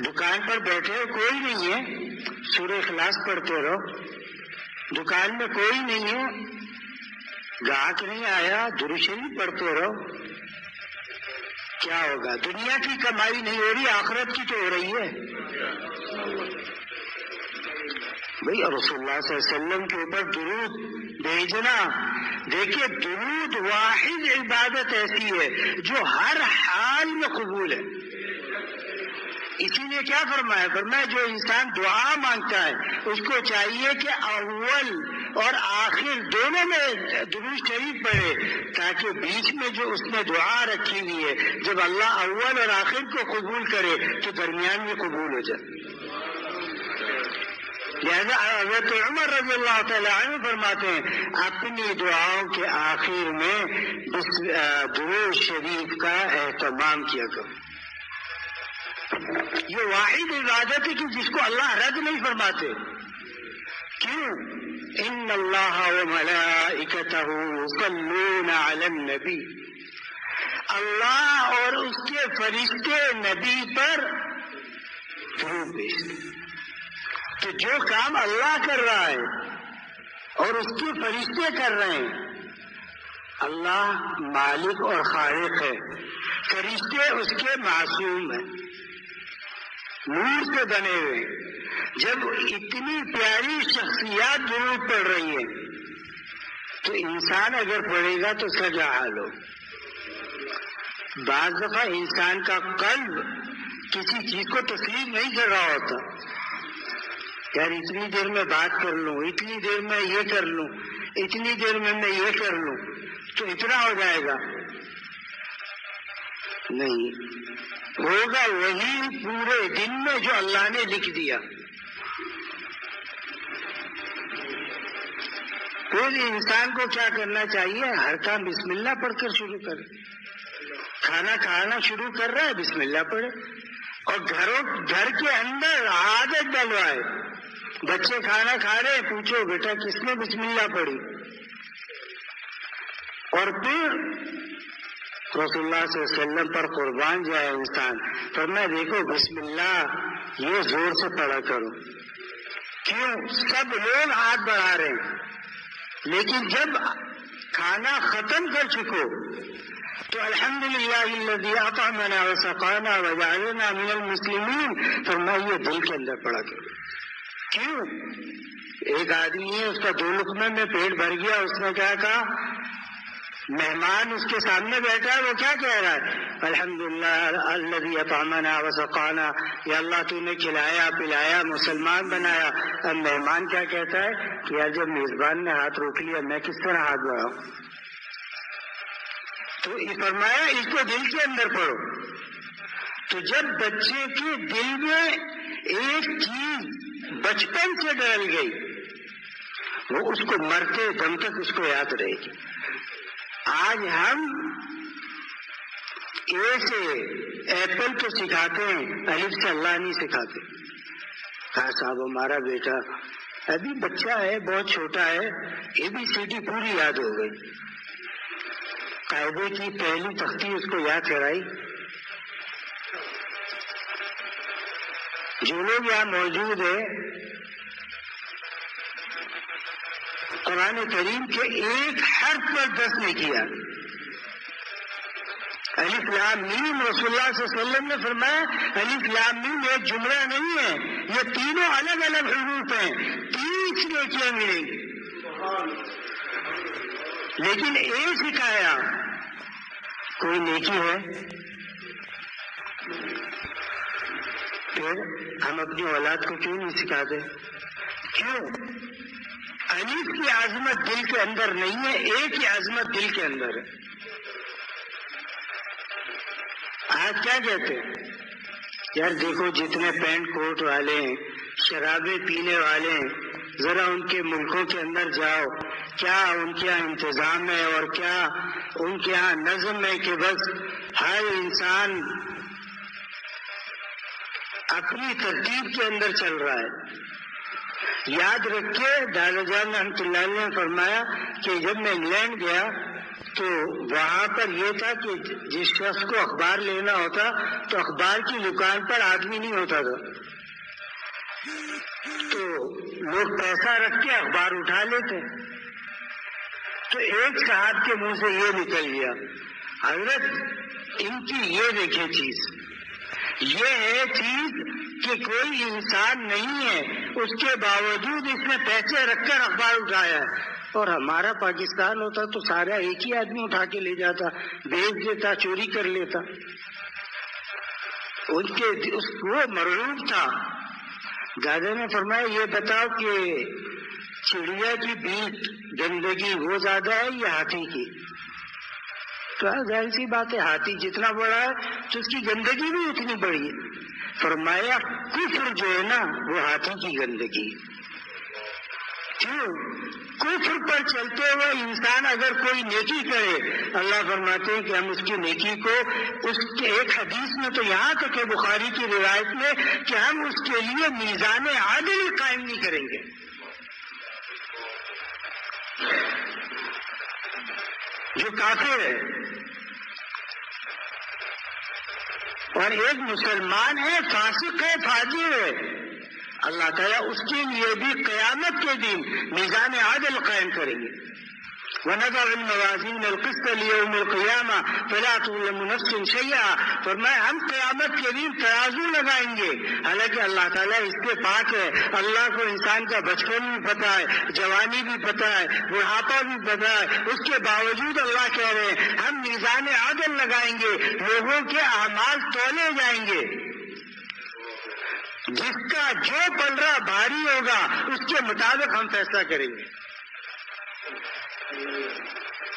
دکان پر بیٹھے ہو کوئی نہیں ہے، سورہ اخلاص پڑھتے رہو. دکان میں کوئی نہیں ہے، گاہک نہیں آیا، درود شریف پڑھتے رہو. کیا ہوگا؟ دنیا کی کمائی نہیں ہو رہی، آخرت کی تو ہو رہی ہے. بھئی رسول اللہ صلی اللہ علیہ وسلم کے اوپر درود بھیجنا، دیکھیے درود واحد عبادت ایسی ہے جو ہر حال میں قبول ہے. اسی لیے کیا فرمایا؟ فرمایا جو انسان دعا مانگتا ہے اس کو چاہیے کہ اول اور آخر دونوں میں درود شریف پڑھے، تاکہ بیچ میں جو اس نے دعا رکھی ہوئی ہے جب اللہ اول اور آخر کو قبول کرے تو درمیان میں قبول ہو جائے. لہذا حضرت عمر رضی اللہ تعالیٰ عنہ فرماتے ہیں اپنی دعاؤں کے آخر میں درود شریف کا اہتمام کیا کرو. یہ واحد عبادت ہے کہ جس کو اللہ رد نہیں فرماتے. کیوں؟ ان اللہ وملائکتہ یصلون علی النبی. اللہ اور اس کے فرشتے نبی پر درود بھیجتے. تو جو کام اللہ کر رہا ہے اور اس کے فرشتے کر رہے ہیں، اللہ مالک اور خالق ہے، فرشتے اس کے معصوم ہیں، نور سے بنے ہوئے. جب اتنی پیاری شخصیات درود پڑھ رہی ہیں تو انسان اگر پڑھے گا تو اس کا کیا حال ہو؟ بعض دفعہ انسان کا قلب کسی چیز کو تسلیم نہیں کر رہا ہوتا. یار اتنی دیر میں بات کر لوں، اتنی دیر میں یہ کر لوں، اتنی دیر میں یہ کر لوں تو اتنا ہو جائے گا. نہیں ہوگا وہی پورے دن میں جو اللہ نے لکھ دیا. پھر انسان کو کیا کرنا چاہیے؟ ہر کام بسم اللہ پڑھ کر شروع کرے. کھانا کھانا شروع کر رہا ہے بسم اللہ پڑھے. اور گھر کے اندر عادت ڈلوائے. بچے کھانا کھا رہے ہیں، پوچھو بیٹا کس نے بسم اللہ پڑھی؟ اور پھر رسول اللہ صلی اللہ علیہ وسلم پر قربان جائے انسان، فرمایا دیکھو بسم اللہ یہ زور سے پڑھا کرو. کیوں؟ سب لوگ ہاتھ بڑھا رہے ہیں، لیکن جب کھانا ختم کر چکو تو الحمدللہ الذی اطعمنا وسقانا وجعلنا من المسلمین، فرمایا یہ دل کے اندر پڑھا کرو. کیوں؟ ایک آدمی ہے، اس کا 2 لقمے میں پیٹ بھر گیا، اس نے کیا کہا؟ مہمان اس کے سامنے بیٹھا ہے، وہ کیا کہہ رہا ہے؟ الحمدللہ الذی اطعمنا وسقانا، یا اللہ تو نے کھلایا پلایا مسلمان بنایا۔ اب مہمان کیا کہتا ہے کہ یار جب میزبان نے ہاتھ روک لیا میں کس طرح ہاتھ بڑھاؤں؟ تو فرمایا اس کو دل کے اندر پڑھو۔ تو جب بچے کے دل میں ایک چیز بچپن سے ڈل گئی وہ اس کو مرتے دم تک اس کو یاد رہے گی۔ آج ہم اے سے ایپل تو سکھاتے ہیں، الف سے اللہ نہیں سکھاتے۔ کہا صاحب ہمارا بیٹا ابھی بچہ ہے، بہت چھوٹا ہے، ABCD پوری یاد ہو گئی، قاعدے کی پہلی تختی اس کو یاد کرائی۔ جو لوگ یہاں موجود ہیں قرآن کریم کے ایک حرف پر 10 نے کیا۔ الف لام میم، رسول اللہ صلی اللہ علیہ وسلم نے فرمایا الف لام میم ایک جملہ نہیں ہے، یہ تینوں الگ الگ حروف ہیں، 30 نیکیاں ملیں گی۔ لیکن اے سکھایا، کوئی نیکی ہے؟ پھر ہم اپنی اولاد کو کیوں نہیں سکھاتے؟ کیوں؟ الف کی عظمت دل کے اندر نہیں ہے، اے کی عظمت دل کے اندر ہے۔ آج کیا کہتے ہیں؟ یار دیکھو جتنے پینٹ کوٹ والے ہیں، شرابیں پینے والے ہیں، ذرا ان کے ملکوں کے اندر جاؤ، کیا ان کے یہاں انتظام ہے اور کیا ان کے یہاں نظم ہے کہ بس ہر انسان اپنی ترتیب کے اندر چل رہا ہے۔ یاد رکھے دادا جان رحمۃ اللہ علیہ نے فرمایا کہ جب میں انگلینڈ گیا تو وہاں پر یہ تھا کہ جس شخص کو اخبار لینا ہوتا تو اخبار کی دکان پر آدمی نہیں ہوتا تھا، تو لوگ پیسہ رکھ کے اخبار اٹھا لیتے۔ تو ایک صاحب کے منہ سے یہ نکل گیا، حضرت ان کی یہ دیکھے چیز، یہ ہے چیز کہ کوئی انسان نہیں ہے، اس کے باوجود اس نے پیسے رکھ کر اخبار اٹھایا ہے۔ اور ہمارا پاکستان ہوتا تو سارا ایک ہی آدمی اٹھا کے لے جاتا، بیچ دیتا، چوری کر لیتا۔ ان کے وہ مرعوب تھا۔ دادا نے فرمایا یہ بتاؤ کہ چڑیا کی بیٹ گندگی وہ زیادہ ہے یا ہاتھی کی؟ تو ظاہر سی بات ہے ہاتھی جتنا بڑا ہے تو اس کی گندگی بھی اتنی بڑی ہے۔ فرمایا کفر جو ہے نا وہ ہاتھی کی گندگی۔ کیوں؟ کفر پر چلتے ہوئے انسان اگر کوئی نیکی کرے، اللہ فرماتے ہیں کہ ہم اس کی نیکی کو، اس کے ایک حدیث میں تو یہاں تک ہے بخاری کی روایت میں کہ ہم اس کے لیے میزان عادل قائم نہیں کریں گے۔ جو کافر ہے اور ایک مسلمان ہے، فاسق ہے، فاجر ہے، اللہ تعالیٰ اس کے لیے بھی قیامت کے دن میزان عادل قائم کریں گے۔ وَنَضَعُ الْمَوَازِينَ الْقِسْطَ لِيَوْمِ الْقِيَامَةِ فَلَا تُظْلَمُ نَفْسٌ شَيْئًا، فرمایا ہم قیامت کے دن ترازو لگائیں گے۔ حالانکہ اللہ تعالیٰ اس کے پاک ہے، اللہ کو انسان کا بچپن بھی پتا ہے، جوانی بھی پتا ہے، بڑھاپا بھی پتا ہے، اس کے باوجود اللہ کہہ رہے ہیں ہم میزان عادل لگائیں گے، لوگوں کے اعمال تولے جائیں گے، جس کا جو پلڑا بھاری ہوگا اس کے مطابق ہم فیصلہ کریں گے۔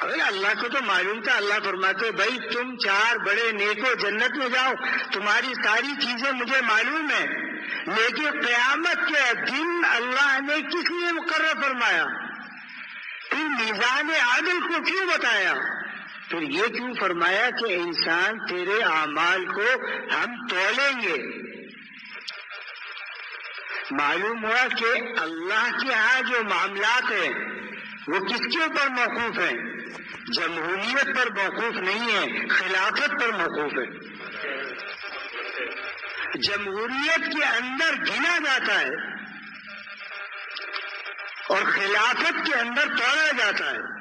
ارے اللہ کو تو معلوم تھا، اللہ فرماتے بھائی تم 4 بڑے نیکو جنت میں جاؤ، تمہاری ساری چیزیں مجھے معلوم ہے، لیکن قیامت کے دن اللہ نے کس لیے مقرر فرمایا؟ پھر میزان عادل کو کیوں بتایا؟ پھر یہ کیوں فرمایا کہ انسان تیرے اعمال کو ہم تولیں گے؟ معلوم ہوا کہ اللہ کے ہاں جو معاملات ہیں وہ کس کے اوپر موقوف ہیں؟ جمہوریت پر موقوف نہیں ہے، خلافت پر موقوف ہے۔ جمہوریت کے اندر گنا جاتا ہے اور خلافت کے اندر توڑا جاتا ہے۔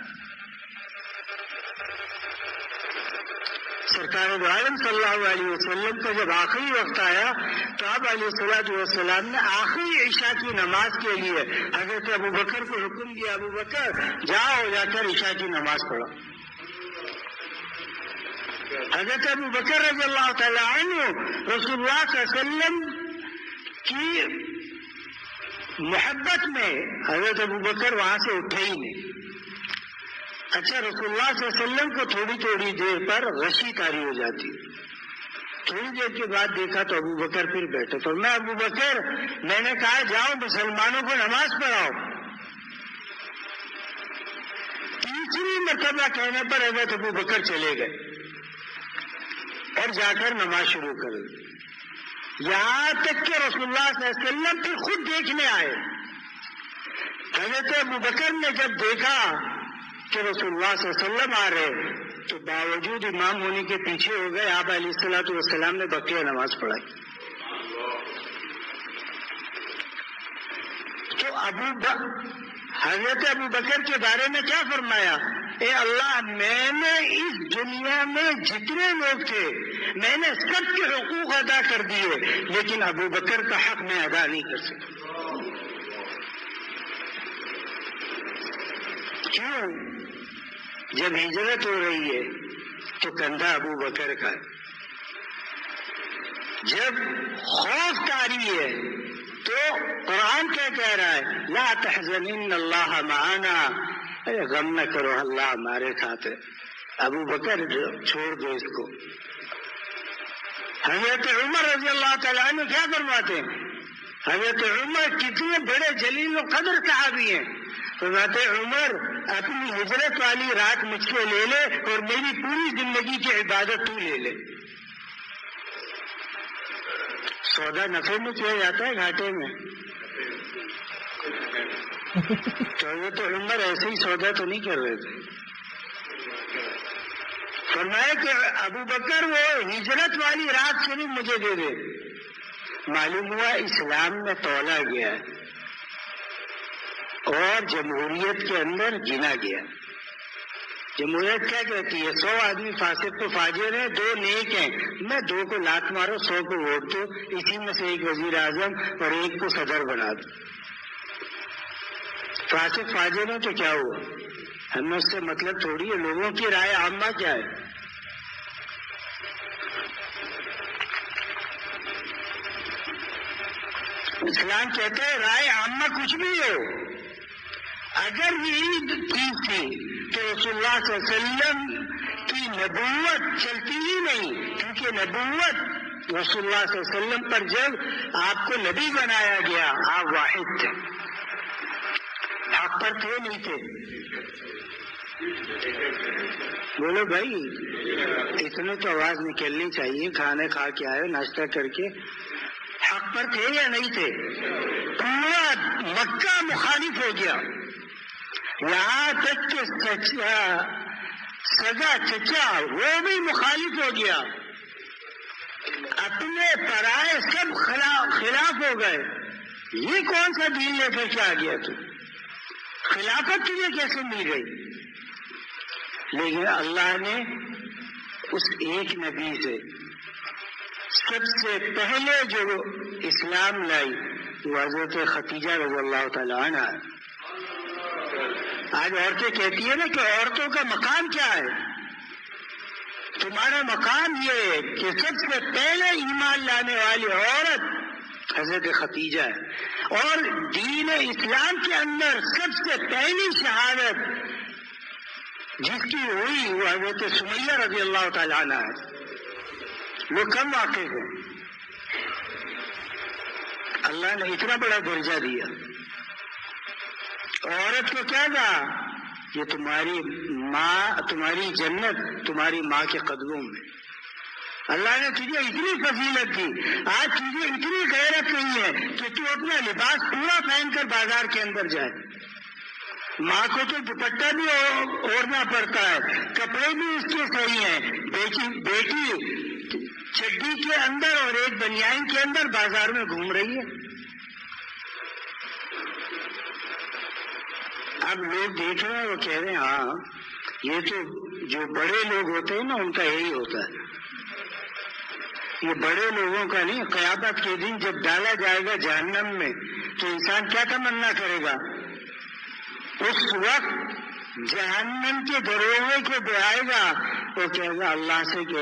سرکار دو عالم صلی اللہ علیہ وسلم کا جب آخری وقت آیا تو آپ علیہ الصلوۃ والسلام نے آخری عشاء کی نماز کے لیے حضرت ابو بکر کو حکم دیا، ابو بکر جاؤ جا کر عشاء کی نماز پڑھو۔ حضرت ابو بکر رضی اللہ تعالیٰ عنہ رسول اللہ صلی اللہ علیہ وسلم کی محبت میں حضرت ابو بکر وہاں سے اٹھے ہی نہیں. اچھا رسول اللہ صلی اللہ علیہ وسلم کو تھوڑی تھوڑی دیر پر غشی طاری ہو جاتی. تھوڑی دیر کے بعد دیکھا تو ابو بکر پھر بیٹھے. تو میں ابو بکر میں نے کہا جاؤ مسلمانوں کو نماز پڑھاؤ. تیسری مرتبہ کہنے پر حضرت ابو بکر چلے گئے اور جا کر نماز شروع کر دی. یہاں تک کہ رسول اللہ صلی اللہ علیہ وسلم پھر خود دیکھنے آئے. حضرت ابو بکر نے جب دیکھا کہ رسول اللہ صلی اللہ علیہ وسلم آ رہے تو باوجود امام ہونے کے پیچھے ہو گئے. آپ علیہ الصلوۃ والسلام نے بقیہ نماز پڑھائی. تو حضرت ابو بکر کے بارے میں کیا فرمایا؟ اے اللہ، میں نے اس دنیا میں جتنے لوگ تھے میں نے سب کے حقوق ادا کر دیے، لیکن ابو بکر کا حق میں ادا نہیں کر سکتا. کیوں؟ جب ہجرت ہو رہی ہے تو کندھا ابو بکر کا ہے. جب خوف طاری ہے تو قرآن کیا کہہ رہا ہے؟ لا تحزن ان اللہ معنا. ارے غم نہ کرو، اللہ ہمارے ساتھ ہے. ابو بکر چھوڑ دو اس کو. حضرت عمر رضی اللہ تعالیٰ عنہ کیا فرماتے ہیں؟ حضرت عمر کتنے بڑے جلیل و قدر صحابی ہیں. فرماتے عمر اپنی ہجرت والی رات مجھ سے لے لے اور میری پوری زندگی کی عبادت تو لے لے. سودا نفے میں کیا جاتا ہے گھاٹے میں. تو عمر ایسے ہی سودا تو نہیں کر رہے تھے. فرمایا کہ ابو بکر وہ ہجرت والی رات سے بھی مجھے دے دے. معلوم ہوا اسلام میں تولا گیا اور جمہوریت کے اندر گنا گیا. جمہوریت کیا کہتی ہے؟ 100 آدمی فاسق تو فاجر ہیں، 2 نیک ہیں. میں 2 کو لات مارو، 100 کو ووٹ دو، اسی میں سے ایک وزیر اعظم اور ایک کو صدر بنا دو. فاسق فاجر ہیں تو کیا ہوا؟ ہمیں اس سے مطلب تھوڑی ہے. لوگوں کی رائے عامہ کیا ہے؟ اسلام کہتا ہے رائے عامہ کچھ بھی ہو. اگر یہ چیز تھی تو رسول اللہ صلی اللہ علیہ وسلم کی نبوت چلتی ہی نہیں، کیونکہ نبوت رسول اللہ صلی اللہ علیہ وسلم پر جب آپ کو نبی بنایا گیا آپ واحد تھے. حق پر تھے نہیں تھے؟ بولو بھائی، اتنے تو آواز نکلنی چاہیے. کھانے کھا کے آئے، ناشتہ کر کے. حق پر تھے یا نہیں تھے؟ پورا مکہ مخالف ہو گیا. یہاں تک کہ سگا چچا وہ بھی مخالف ہو گیا. اپنے پرائے سب خلاف ہو گئے. یہ کون سا دین لے کر کے آ گیا تو؟ خلافت تجھے کیسے مل گئی؟ لیکن اللہ نے اس ایک نبی سے سب سے پہلے جو اسلام لائی وہ حضرت خدیجہ رضی اللہ تعالی عنہا. آج عورتیں کہتی ہیں نا کہ عورتوں کا مقام کیا ہے؟ تمہارا مقام یہ ہے کہ سب سے پہلے ایمان لانے والی عورت حضرت خدیجہ ہے، اور دین اسلام کے اندر سب سے پہلی شہادت جس کی ہوئی وہ حضرت سمیہ رضی اللہ تعالیٰ عنہ ہے. لوگ کم واقف ہیں. اللہ نے اتنا بڑا درجہ دیا. عورت کو کیا کہا؟ یہ تمہاری ماں، تمہاری جنت تمہاری ماں کے قدموں میں. اللہ نے تجھے اتنی فضیلت دی. آج تجھے اتنی غیرت نہیں ہے کہ تو اپنا لباس پورا پہن کر بازار کے اندر جائے. ماں کو تو دوپٹہ بھی اوڑھنا پڑتا ہے، کپڑے بھی اس کے صحیح ہیں. بیٹی چڈی کے اندر اور ایک بنیان کے اندر بازار میں گھوم رہی ہے. اب لوگ دیکھ رہے ہیں، وہ کہہ رہے ہیں ہاں یہ تو جو بڑے لوگ ہوتے ہیں نا ان کا یہی ہوتا ہے. یہ بڑے لوگوں کا نہیں. قیامت کے دن جب ڈالا جائے گا جہنم میں تو انسان کیا تمنا کرے گا؟ اس وقت جہنم کے دروازے کو دعائے گا وہ کہے گا اللہ سے کہ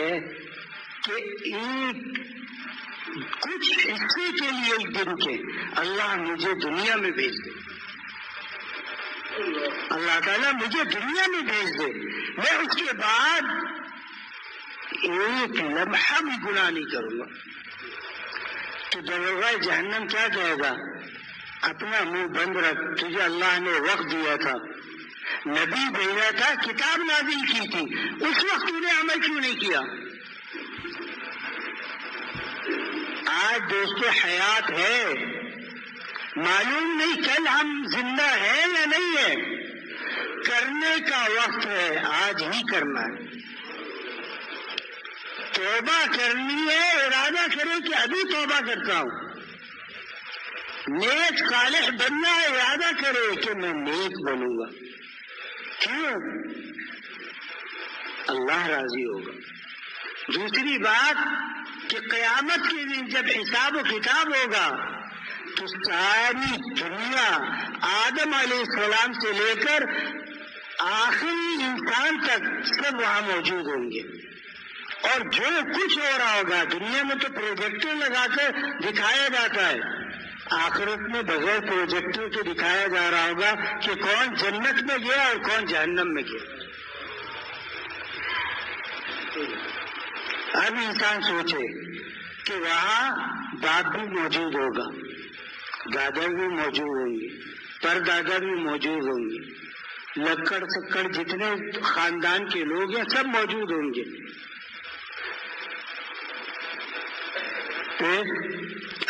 ایک کچھ حصے کے لیے ایک دن کے اللہ مجھے دنیا میں بھیج دے، اللہ تعالیٰ مجھے دنیا میں بھیج دے، میں اس کے بعد ایک لمحہ بھی گناہ نہیں کروں گا۔ تو دروغہ جہنم کیا کہے گا؟ اپنا منہ بند رکھ، تجھے اللہ نے وقت دیا تھا، نبی بھیجا تھا، کتاب نازل کی تھی، اس وقت تو نے عمل کیوں نہیں کیا؟ آج دوستو حیات ہے، معلوم نہیں کل ہم زندہ ہیں یا نہیں ہے، کرنے کا وقت ہے، آج ہی کرنا ہے، توبہ کرنی ہے، ارادہ کرے کہ ابھی توبہ کرتا ہوں، نیک صالح بننا ہے، ارادہ کرے کہ میں نیک بنوں گا، کیوں؟ اللہ راضی ہوگا۔ دوسری بات کہ قیامت کے دن جب حساب و کتاب ہوگا تو ساری دنیا آدم علیہ السلام سے لے کر آخری انسان تک سب وہاں موجود ہوں گے، اور جو کچھ ہو رہا ہوگا، دنیا میں تو پروجیکٹر لگا کر دکھایا جاتا ہے، آخرت میں بغیر پروجیکٹر کے دکھایا جا رہا ہوگا کہ کون جنت میں گیا اور کون جہنم میں گیا۔ اب انسان سوچے کہ وہاں باپ بھی موجود ہوگا، دادا بھی موجود ہوں گے، پردادا بھی موجود ہوں گے، لکڑ سکڑ جتنے خاندان کے لوگ ہیں سب موجود ہوں گے۔ پھر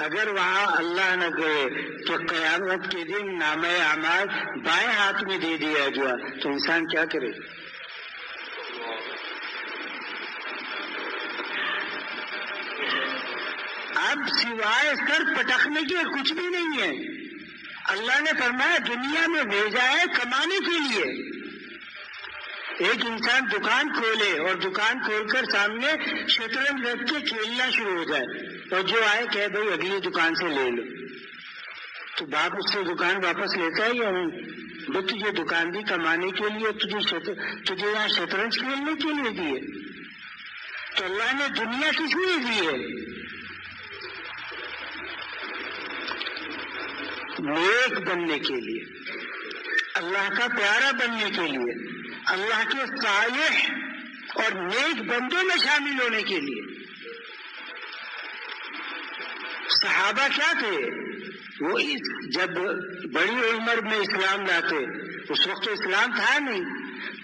اگر وہاں اللہ نہ کرے تو قیامت کے دن نامہ اعمال بائیں ہاتھ میں دے دیا گیا تو انسان کیا کرے؟ اب سوائے سر پٹکنے کے کچھ بھی نہیں ہے۔ اللہ نے فرمایا دنیا میں بھیجا ہے کمانے کے لیے۔ ایک انسان دکان کھولے اور دکان کھول کر سامنے شطرنج رکھ کے کھیلنا شروع ہو جائے اور جو آئے کہ بھائی اگلی دکان سے لے لو، تو باپ اس سے دکان واپس لیتا ہے یا نہیں؟ بھائی تجھے دکان بھی کمانے کے لیے، تجھے یہاں شطرنج کھیلنے کے لیے دی ہے، تو اللہ نے دنیا کس لیے دی ہے؟ نیک بننے کے لیے، اللہ کا پیارا بننے کے لیے، اللہ کے صالح اور نیک بندوں میں شامل ہونے کے لیے۔ صحابہ کیا تھے؟ وہ جب بڑی عمر میں اسلام لاتے، اس وقت تو اسلام تھا نہیں،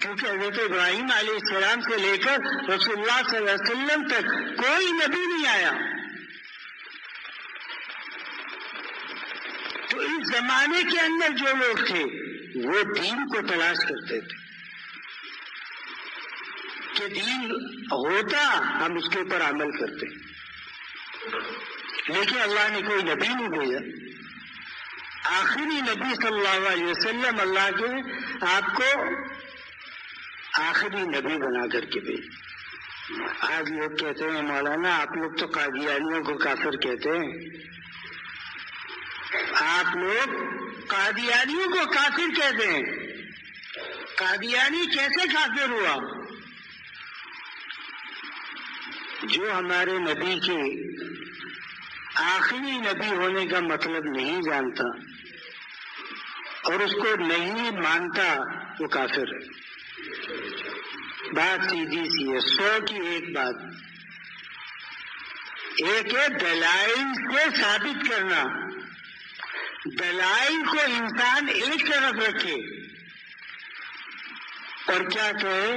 کیونکہ حضرت ابراہیم علیہ السلام سے لے کر رسول اللہ صلی اللہ علیہ وسلم تک کوئی نبی نہیں آیا۔ تو اس زمانے کے اندر جو لوگ تھے وہ دین کو تلاش کرتے تھے کہ دین ہوتا ہم اس کے اوپر عمل کرتے، لیکن اللہ نے کوئی نبی نہیں بھیجا۔ آخری نبی صلی اللہ علیہ وسلم اللہ کے آپ کو آخری نبی بنا کر کے بھیجا۔ آج لوگ کہتے ہیں مولانا آپ لوگ تو قادیانیوں کو کافر کہتے ہیں، آپ لوگ قادیانیوں کو کافر کہتے ہیں۔ قادیانی کیسے کافر ہوا؟ جو ہمارے نبی کے آخری نبی ہونے کا مطلب نہیں جانتا اور اس کو نہیں مانتا وہ کافر ہے۔ بات سیدھی سی ہے، 100 کی ایک بات۔ ایک ہے دلائل سے ثابت کرنا، دلائل کو انسان ایک طرف رکھے اور کیا کہے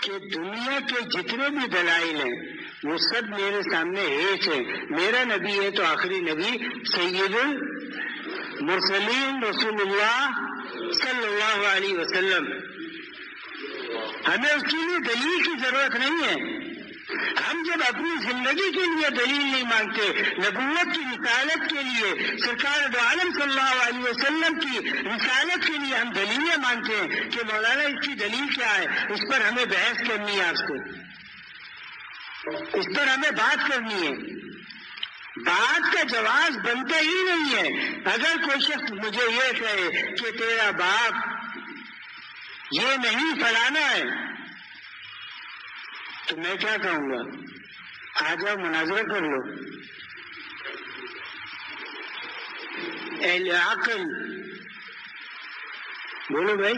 کہ دنیا کے جتنے بھی دلائل ہیں وہ سب میرے سامنے ایک ہے، میرا نبی ہے تو آخری نبی سید المرسلین رسول اللہ صلی اللہ علیہ وسلم۔ ہمیں اس کے لیے دلیل کی ضرورت نہیں ہے۔ ہم جب اپنی زندگی کے لیے دلیل نہیں مانگتے، نبوت کی رسالت کے لیے، سرکار دو عالم صلی اللہ علیہ وسلم کی رسالت کے لیے ہم دلیلیں مانگتے ہیں کہ مولانا اس کی دلیل کیا ہے، اس پر ہمیں بحث کرنی ہے، آپ سے اس پر ہمیں بات کرنی ہے۔ بات کا جواز بنتا ہی نہیں ہے۔ اگر کوئی شخص مجھے یہ کہے کہ تیرا باپ یہ نہیں فلانا ہے، تو میں کیا کہوں گا؟ آ جاؤ مناظرہ کر لو. اہل عقل بولو بھائی،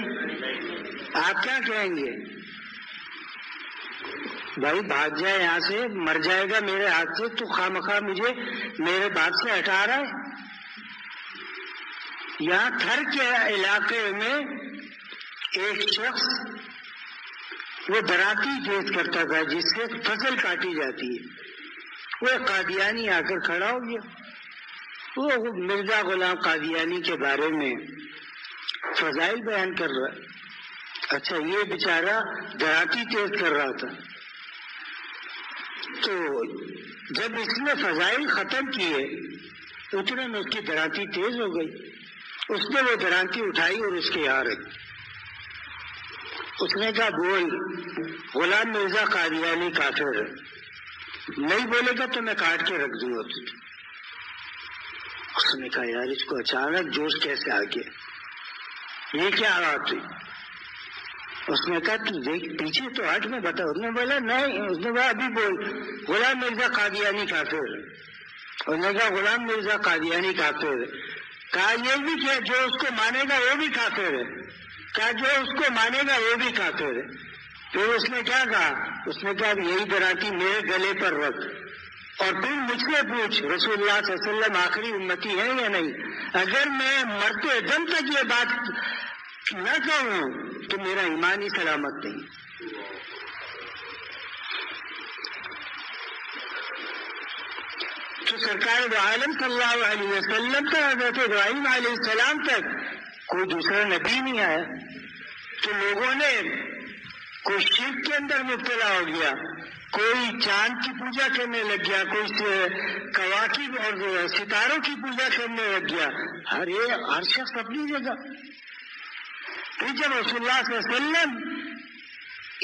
آپ کیا کہیں گے؟ بھائی بھاگ جائے یہاں سے، مر جائے گا میرے ہاتھ سے، تو خواہ مجھے میرے بات سے ہٹا رہا ہے. یہاں تھر کے علاقے میں ایک شخص وہ دراتی تیز کرتا تھا جس سے فصل کاٹی جاتی ہے. وہ قادیانی آ کر کھڑا ہو گیا. وہ مرزا غلام قادیانی کے بارے میں فضائل بیان کر رہا ہے. اچھا، یہ بیچارہ دراتی تیز کر رہا تھا. تو جب اس نے فضائل ختم کیے تو اتنے میں اس کی دراتی تیز ہو گئی. اس نے وہ دراتی اٹھائی اور اس کے یہاں رکھی. اس نے کہا بول، غلام مرزا قادیانی کافر ہے، نہیں بولے گا تو میں کاٹ کے رکھ دوں گا تجھے. اس نے کہا یار اس کو اچانک جوش کیسے آ گیا، یہ کیا بات ہوئی؟ اس نے کہا تو دیکھ پیچھے تو ہٹ میں بتا. اس نے بولا نہیں. اس نے کہا ابھی بول، غلام مرزا قادیانی کافر ہے. اس نے کہا غلام مرزا قادیانی کافر ہے. کہا یہ بھی کہ جو اس کو مانے گا وہ بھی کافر ہے. کہا جو اس کو مانے گا وہ بھی کافر ہے. پھر اس نے کیا کہا؟ اس نے کہا یہی دراتی میرے گلے پر رکھ اور پھر مجھ سے پوچھ رسول اللہ صلی اللہ علیہ وسلم آخری امتی ہے یا نہیں. اگر میں مرتے دم تک یہ بات نہ کہوں تو میرا ایمان ہی سلامت نہیں. تو سرکار دو عالم صلی اللہ علیہ وسلم تک، حضرت ابراہیم علیہ السلام تک کوئی دوسرا نبی نہیں آیا. تو لوگوں نے کوئی شرک کے اندر مبتلا ہو گیا، کوئی چاند کی پوجا کرنے لگ گیا، کوئی کواکب اور ستاروں کی پوجا کرنے لگ گیا. ہر شخص اپنی جگہ. پھر جب رسول اللہ صلی اللہ علیہ وسلم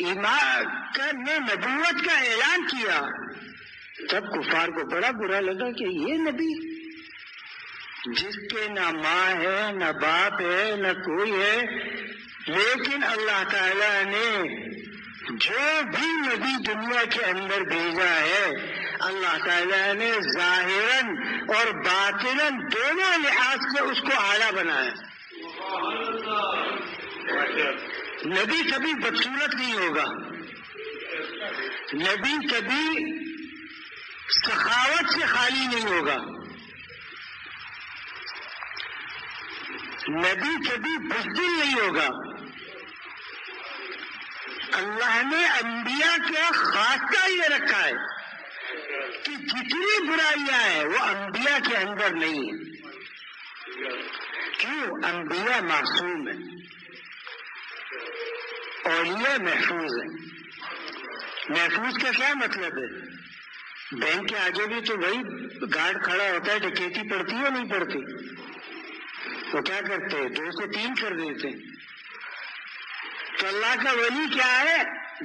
ایمان نے نبوت کا اعلان کیا تب کفار کو بڑا برا لگا کہ یہ نبی جس کے نہ ماں ہے نہ باپ ہے نہ کوئی ہے، لیکن اللہ تعالیٰ نے جو بھی نبی دنیا کے اندر بھیجا ہے اللہ تعالیٰ نے ظاہراً اور باطناً دونوں لحاظ سے اس کو اعلیٰ بنایا. نبی کبھی بدصورت نہیں ہوگا، نبی کبھی سخاوت سے خالی نہیں ہوگا، نبی کبھی بزدل نہیں ہوگا. اللہ نے انبیاء کا خاصہ یہ رکھا ہے کہ جتنی برائیاں ہیں وہ انبیاء کے اندر نہیں ہیں. کیوں؟ انبیاء معصوم ہیں، اولیاء محفوظ ہیں. محفوظ کا کیا مطلب ہے؟ بینک کے آگے بھی تو وہی گارڈ کھڑا ہوتا ہے، ڈکیتی پڑتی ہے نہیں پڑتی؟ وہ کیا کرتے ہیں؟ 2 سے 3 کر دیتے ہیں. تو اللہ کا ولی کیا ہے؟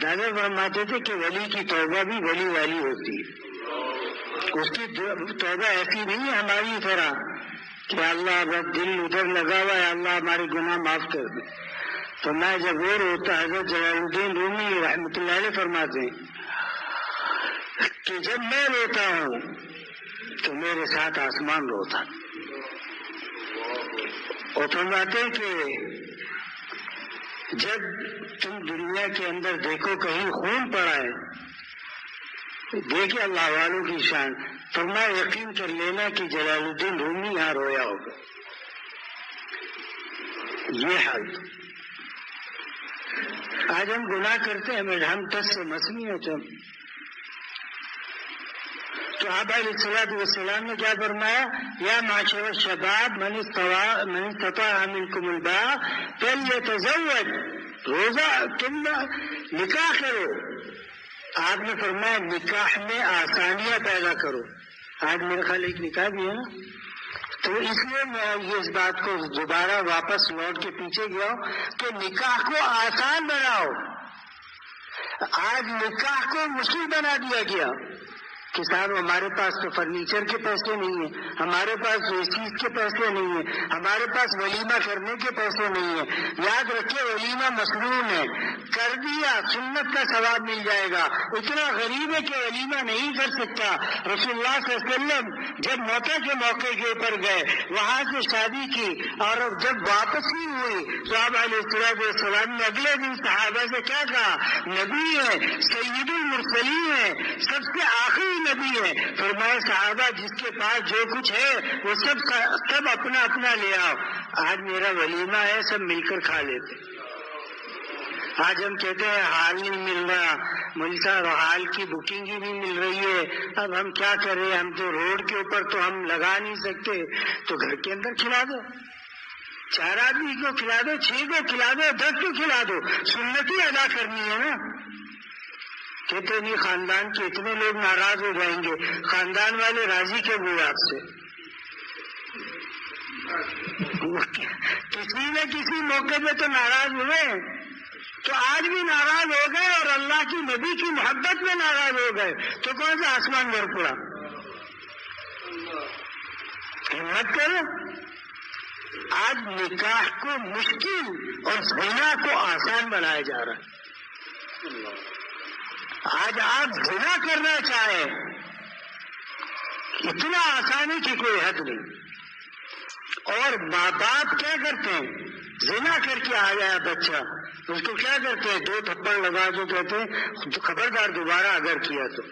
دادا فرماتے تھے کہ ولی کی توبہ بھی ولی والی ہوتی ہے. اس کی توبہ ایسی نہیں ہے ہماری طرح کہ اللہ بس دل ادھر لگا ہوا ہے اللہ ہمارے گناہ معاف کر دے. تو میں جب وہ روتا حضرت جلال الدین رومی رحمۃ اللہ علیہ فرماتے ہیں کہ جب میں روتا ہوں تو میرے ساتھ آسمان روتا. اور فرماتے ہیں کہ جب تم دنیا کے اندر دیکھو کہیں خون پڑا ہے، دیکھے اللہ والوں کی شان، فرمایا یقین کر لینا کہ جلال الدین رومی یہاں رویا ہوگا. یہ حال. آج ہم گناہ کرتے ہیں، ہم ٹس سے مسمی ہوتے ہیں. تو آپ علیہ الصلوۃ والسلام نے کیا فرمایا؟ یا معاشر الشباب من استطاع منکم الباء فلیتزوج. روزہ تم نکاح کرو. آپ نے فرمایا نکاح میں آسانیاں پیدا کرو. آج میرے خیال ایک نکاح بھی ہے نا، تو اس لیے میں یہ اس بات کو دوبارہ واپس لوٹ کے پیچھے گیا ہوں کہ نکاح کو آسان بناؤ. آج نکاح کو مشکل بنا دیا گیا کہ صاحب ہمارے پاس تو فرنیچر کے پیسے نہیں ہیں، ہمارے پاس تو اس چیز کے پیسے نہیں ہیں، ہمارے پاس ولیمہ کرنے کے پیسے نہیں ہیں۔ یاد رکھیے ولیمہ مسنون ہے، کر دیا سنت کا ثواب مل جائے گا۔ اتنا غریب ہے کہ ولیمہ نہیں کر سکتا۔ رسول اللہ صلی اللہ علیہ وسلم جب موقع کے موقع کے اوپر گئے، وہاں سے شادی کی، اور جب واپسی ہوئی صحابہ علیہ السلام نے اگلے دن صحابہ سے کیا کہا؟ نبی ہے، سید المرسلین ہے، سب سے آخری نبی ہے۔ فرمایا صحابہ جس کے پاس جو کچھ ہے وہ سب اپنا اپنا لے آؤ، آج میرا ولیمہ ہے، سب مل کر کھا لیتے۔ آج ہم کہتے ہیں حال نہیں مل رہا، مولوی صاحب حال کی بکنگ ہی نہیں مل رہی ہے، اب ہم کیا کریں، ہم تو روڈ کے اوپر تو ہم لگا نہیں سکتے، تو گھر کے اندر کھلا دو، 4 آدمی کو کھلا دو، 6 کو کھلا دو، 10 کو کھلا دو، سنت ہی ادا کرنی ہے نا۔ کہتے نہیں خاندان کے اتنے لوگ ناراض ہو جائیں گے، خاندان والے راضی کب ہوئے آپ سے؟ کسی نہ کسی موقع پہ تو ناراض ہوئے، تو آج بھی ناراض ہو گئے اور اللہ کی نبی کی محبت میں ناراض ہو گئے، تو کون سا آسمان گر پڑا؟ ہمت کرو۔ آج نکاح کو مشکل اور زنا کو آسان بنایا جا رہا ہے۔ آج آپ زنا کرنا چاہے اتنا آسان ہے کہ کوئی حد نہیں، اور ماں باپ کیا کرتے ہیں؟ زنا کر کے آ گیا بچہ، اس کو کیا کرتے ہیں؟ 2 تھپڑ لگا جو کہتے ہیں خبردار دوبارہ اگر کیا تو۔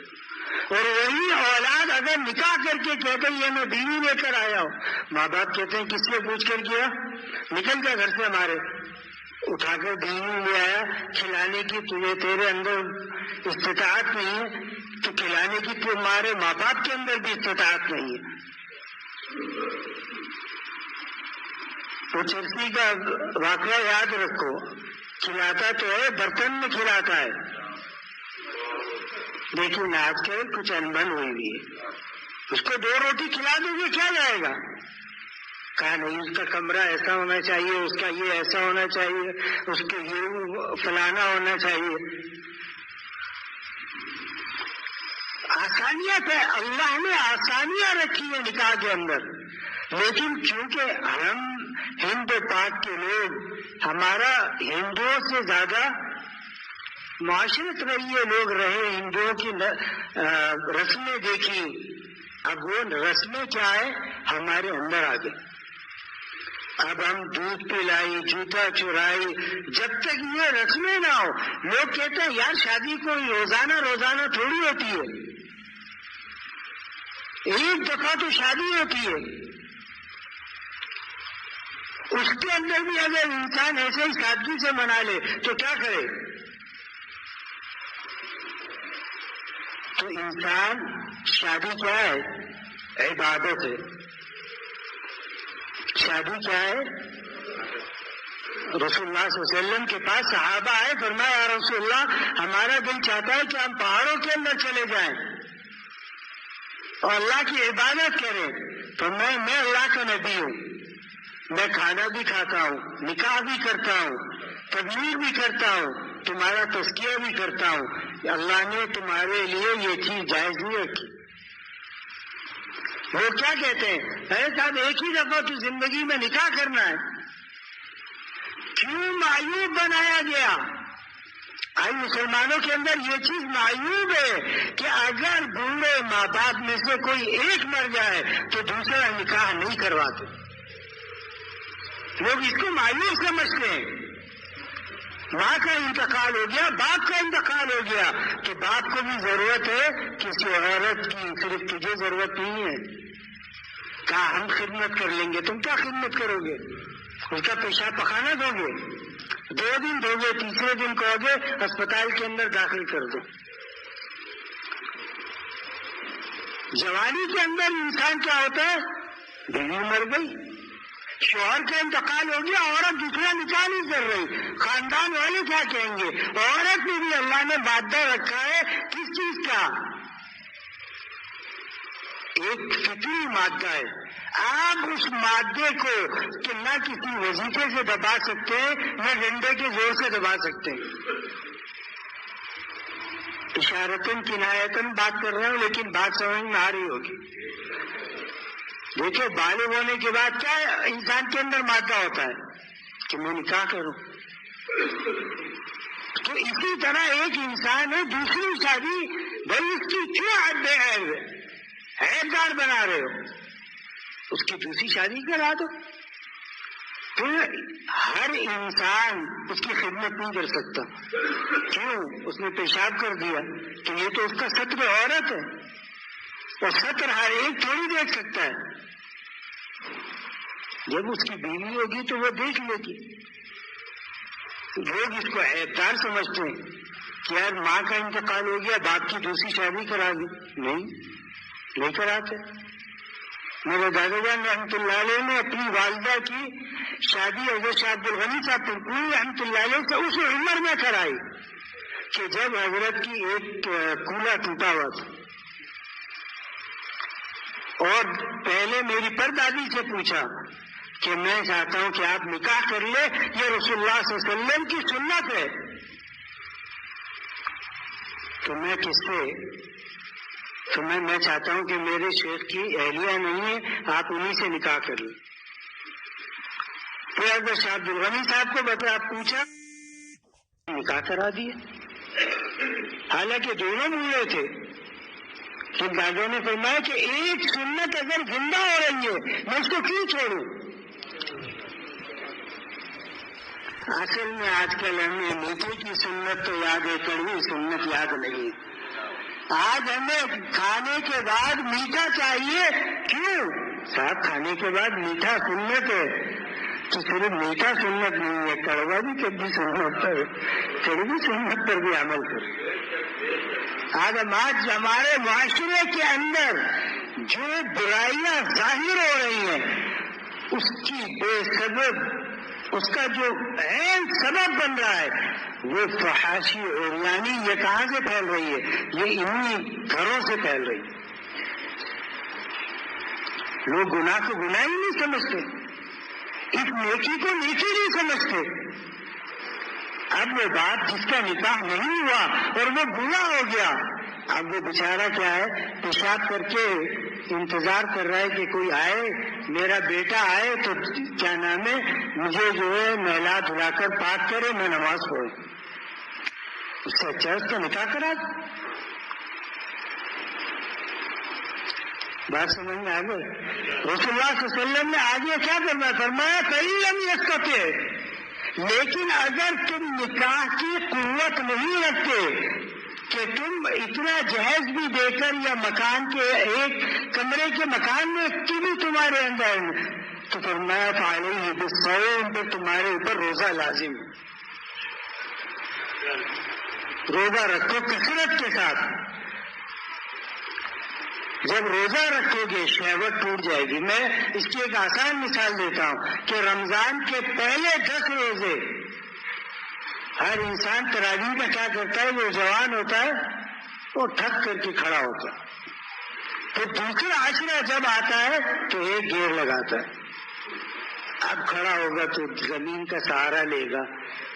اور وہی اولاد اگر نکاح کر کے کہتے ہیں یہ میں بیوی لے کر آیا ہوں، ماں باپ کہتے ہیں کس سے پوچھ کر کیا؟ نکل گیا گھر سے ہمارے، اٹھا کر بیوی لے آیا، کھلانے کی تیرے اندر استطاعت نہیں ہے، تو کھلانے کی تمہارے ماں باپ کے اندر بھی استطاعت نہیں ہے۔ وہ چرسی کا واقعہ یاد رکھو، کھلاتا تو ہے، برتن میں کھلاتا ہے، لیکن آج کل کچھ انبن ہوئی ہوئی ہے، اس کو 2 روٹی کھلا دو گے کیا جائے گا؟ کہا نہیں اس کا کمرہ ایسا ہونا چاہیے، اس کا یہ ایسا ہونا چاہیے، اس کے یہ فلانا ہونا چاہیے۔ آسانیاں ہے، اللہ نے آسانیاں رکھی ہیں نکاح کے اندر، لیکن چونکہ ہم ہند پاک کے لوگ، ہمارا ہندوؤں سے زیادہ معاشرت رہی ہے، لوگ رہے، ہندوؤں کی رسمیں دیکھی، اب وہ رسمیں کیا ہے ہمارے اندر آ گئی۔ اب ہم دودھ پلائی، جوتا چرائی، جب تک یہ رسمیں نہ ہو، لوگ کہتے ہیں یار شادی کو روزانہ تھوڑی ہوتی ہے، ایک دفعہ تو شادی ہوتی ہے، اس کے اندر بھی اگر انسان ایسے ہی سادگی سے منا لے تو کیا کرے؟ تو انسان شادی کیا ہے؟ عبادت ہے۔ شادی کیا ہے؟ رسول اللہ صلی اللہ علیہ وسلم کے پاس صحابہ آئے، فرمایا یا رسول اللہ ہمارا دل چاہتا ہے کہ ہم پہاڑوں کے اندر چلے جائیں اور اللہ کی عبادت کریں، تو میں اللہ کا نبی ہوں، میں کھانا بھی کھاتا ہوں، نکاح بھی کرتا ہوں، تبلیغ بھی کرتا ہوں، تمہارا تزکیہ بھی کرتا ہوں، اللہ نے تمہارے لیے یہ چیز جائز نہیں رکھی۔ وہ کیا کہتے ہیں؟ ارے صاحب ایک ہی دفعہ تو زندگی میں نکاح کرنا ہے، کیوں معیوب بنایا گیا؟ آج مسلمانوں کے اندر یہ چیز معیوب ہے کہ اگر بوڑھے ماں باپ میں سے کوئی ایک مر جائے تو دوسرا نکاح نہیں کرواتے، لوگ اس کو معیوب سمجھتے ہیں۔ ماں کا انتقال ہو گیا، باپ کا انتقال ہو گیا، تو باپ کو بھی ضرورت ہے کسی عورت کی، صرف تجھے ضرورت نہیں ہے۔ کہا ہم خدمت کر لیں گے، تم کیا خدمت کرو گے؟ اس کا پیشاب پخانا دو گے، 2 دن دو گے، تیسرے دن کہو گے اسپتال کے اندر داخل کر دو۔ جوانی کے اندر انسان کیا ہوتا ہے؟ بیوی مر گئی، شوہر کا انتقال ہو گیا، عورت دوسرا نکاح نہیں کر رہی، خاندان والے کیا کہیں گے؟ عورت میں بھی اللہ نے مادہ رکھا ہے، کس چیز کا؟ ایک فطری مادہ ہے، آپ اس مادے کو کہ نہ کسی وظیفے سے دبا سکتے ہیں، نہ ڈنڈے کے زور سے دبا سکتے ہیں۔ اشارتن کنایتن بات کر رہا ہوں، لیکن بات سمجھ میں آ رہی ہوگی. دیکھو بالغ ہونے کے بعد کیا انسان کے اندر مادہ ہوتا ہے کہ میں نکاح کروں. تو اسی طرح ایک انسان ہے دوسری شادی، بھائی اس کی کیوں حیدار بنا رہے ہو، اس کی دوسری شادی کرا دو. پھر ہر انسان اس کی خدمت نہیں کر سکتا. کیوں؟ اس نے پیشاب کر دیا تو یہ تو اس کا ستر عورت ہے، اور ستر ہر ایک تھوڑی دیکھ سکتا ہے. جب اس کی بیوی ہوگی تو وہ دیکھ لے گی. لوگ اس کو عیبدار سمجھتے ہیں کہ یار ماں کا انتقال ہو گیا، باپ کی دوسری شادی کرا دی. نہیں کراتے. میرے دادا جان رحمۃ اللہ علیہ نے اپنی والدہ کی شادی حضرت شاہ عبد الغنی صاحب پرپوری رحمۃ اللہ علیہ سے اس عمر میں کرائی کہ جب حضرت کی ایک کولہ ٹوٹا ہوا تھا. اور پہلے میری پردادی سے پوچھا کہ میں چاہتا ہوں کہ آپ نکاح کر لیں، یہ رسول اللہ صلی اللہ علیہ وسلم کی سنت ہے. تو میں کس سے؟ تو میں چاہتا ہوں کہ میرے شیخ کی اہلیہ نہیں ہے، آپ انہی سے نکاح کر لیں. پھر حضرت شاہ عبد الغنی صاحب کو بتا پوچھا، نکاح کرا دیے. حالانکہ دونوں بوڑھے تھے. تو دادا نے فرمایا کہ ایک سنت اگر زندہ ہو رہی ہے میں اس کو کیوں چھوڑوں. اصل میں آج کل ہمیں میٹھے کی سنت تو یاد ہے، کڑوی سنت یاد نہیں. آج ہمیں کھانے کے بعد میٹھا چاہیے. کیوں؟ صاحب کھانے کے بعد میٹھا سنت ہے. تو صرف میٹھا سنت نہیں ہے، کڑوا بھی کبھی سنت پر، کڑوی سنت پر بھی عمل کرو. آج ہمارے معاشرے کے اندر جو برائیاں ظاہر ہو رہی ہیں اس کی بے سبب، اس کا جو عین سبب بن رہا ہے وہ فحاشی عریانی. یہ کہاں سے پھیل رہی ہے؟ یہ انہی گھروں سے پھیل رہی ہے. لوگ گناہ کو گناہ ہی نہیں سمجھتے، اس نیکی کو نیکی نہیں سمجھتے. اب وہ بات جس کا نکاح نہیں ہوا اور وہ گناہ ہو گیا، اب وہ بیچارہ کیا ہے، پیشاب کر کے انتظار کر رہا ہے کہ کوئی آئے، میرا بیٹا آئے تو کیا نام ہے مجھے جو ہے نہلا دھلا کر پاک کرے، میں نماز پڑھوں. اس سے اچھا اس کا نکاح کرا دو. بات سمجھ میں آ گئی؟ رسول اللہ صلی اللہ علیہ وسلم نے آگے کیا کرنا فرمایا، فَإِن لَمْ يَسْتَطِعْ، لیکن اگر تم نکاح کی قوت نہیں رکھتے کہ تم اتنا جہیز بھی دے کر یا مکان کے ایک کمرے کے مکان میں کی بھی تمہارے اندر، تو فرمایا فعلیہ بالصوم، پھر تمہارے اوپر روزہ لازم ہے. روزہ رکھو کثرت کے ساتھ. جب روزہ رکھو گے شہوت ٹوٹ جائے گی. میں اس کی ایک آسان مثال دیتا ہوں کہ رمضان کے پہلے 10 روزے ہر انسان تراویح کا کیا کرتا ہے، وہ جوان ہوتا ہے وہ ٹھک کر کے کھڑا ہوتا ہے. پھر دوسرا عاشرہ جب آتا ہے تو ایک گیڑ لگاتا ہے. اب کھڑا ہوگا تو زمین کا سہارا لے گا،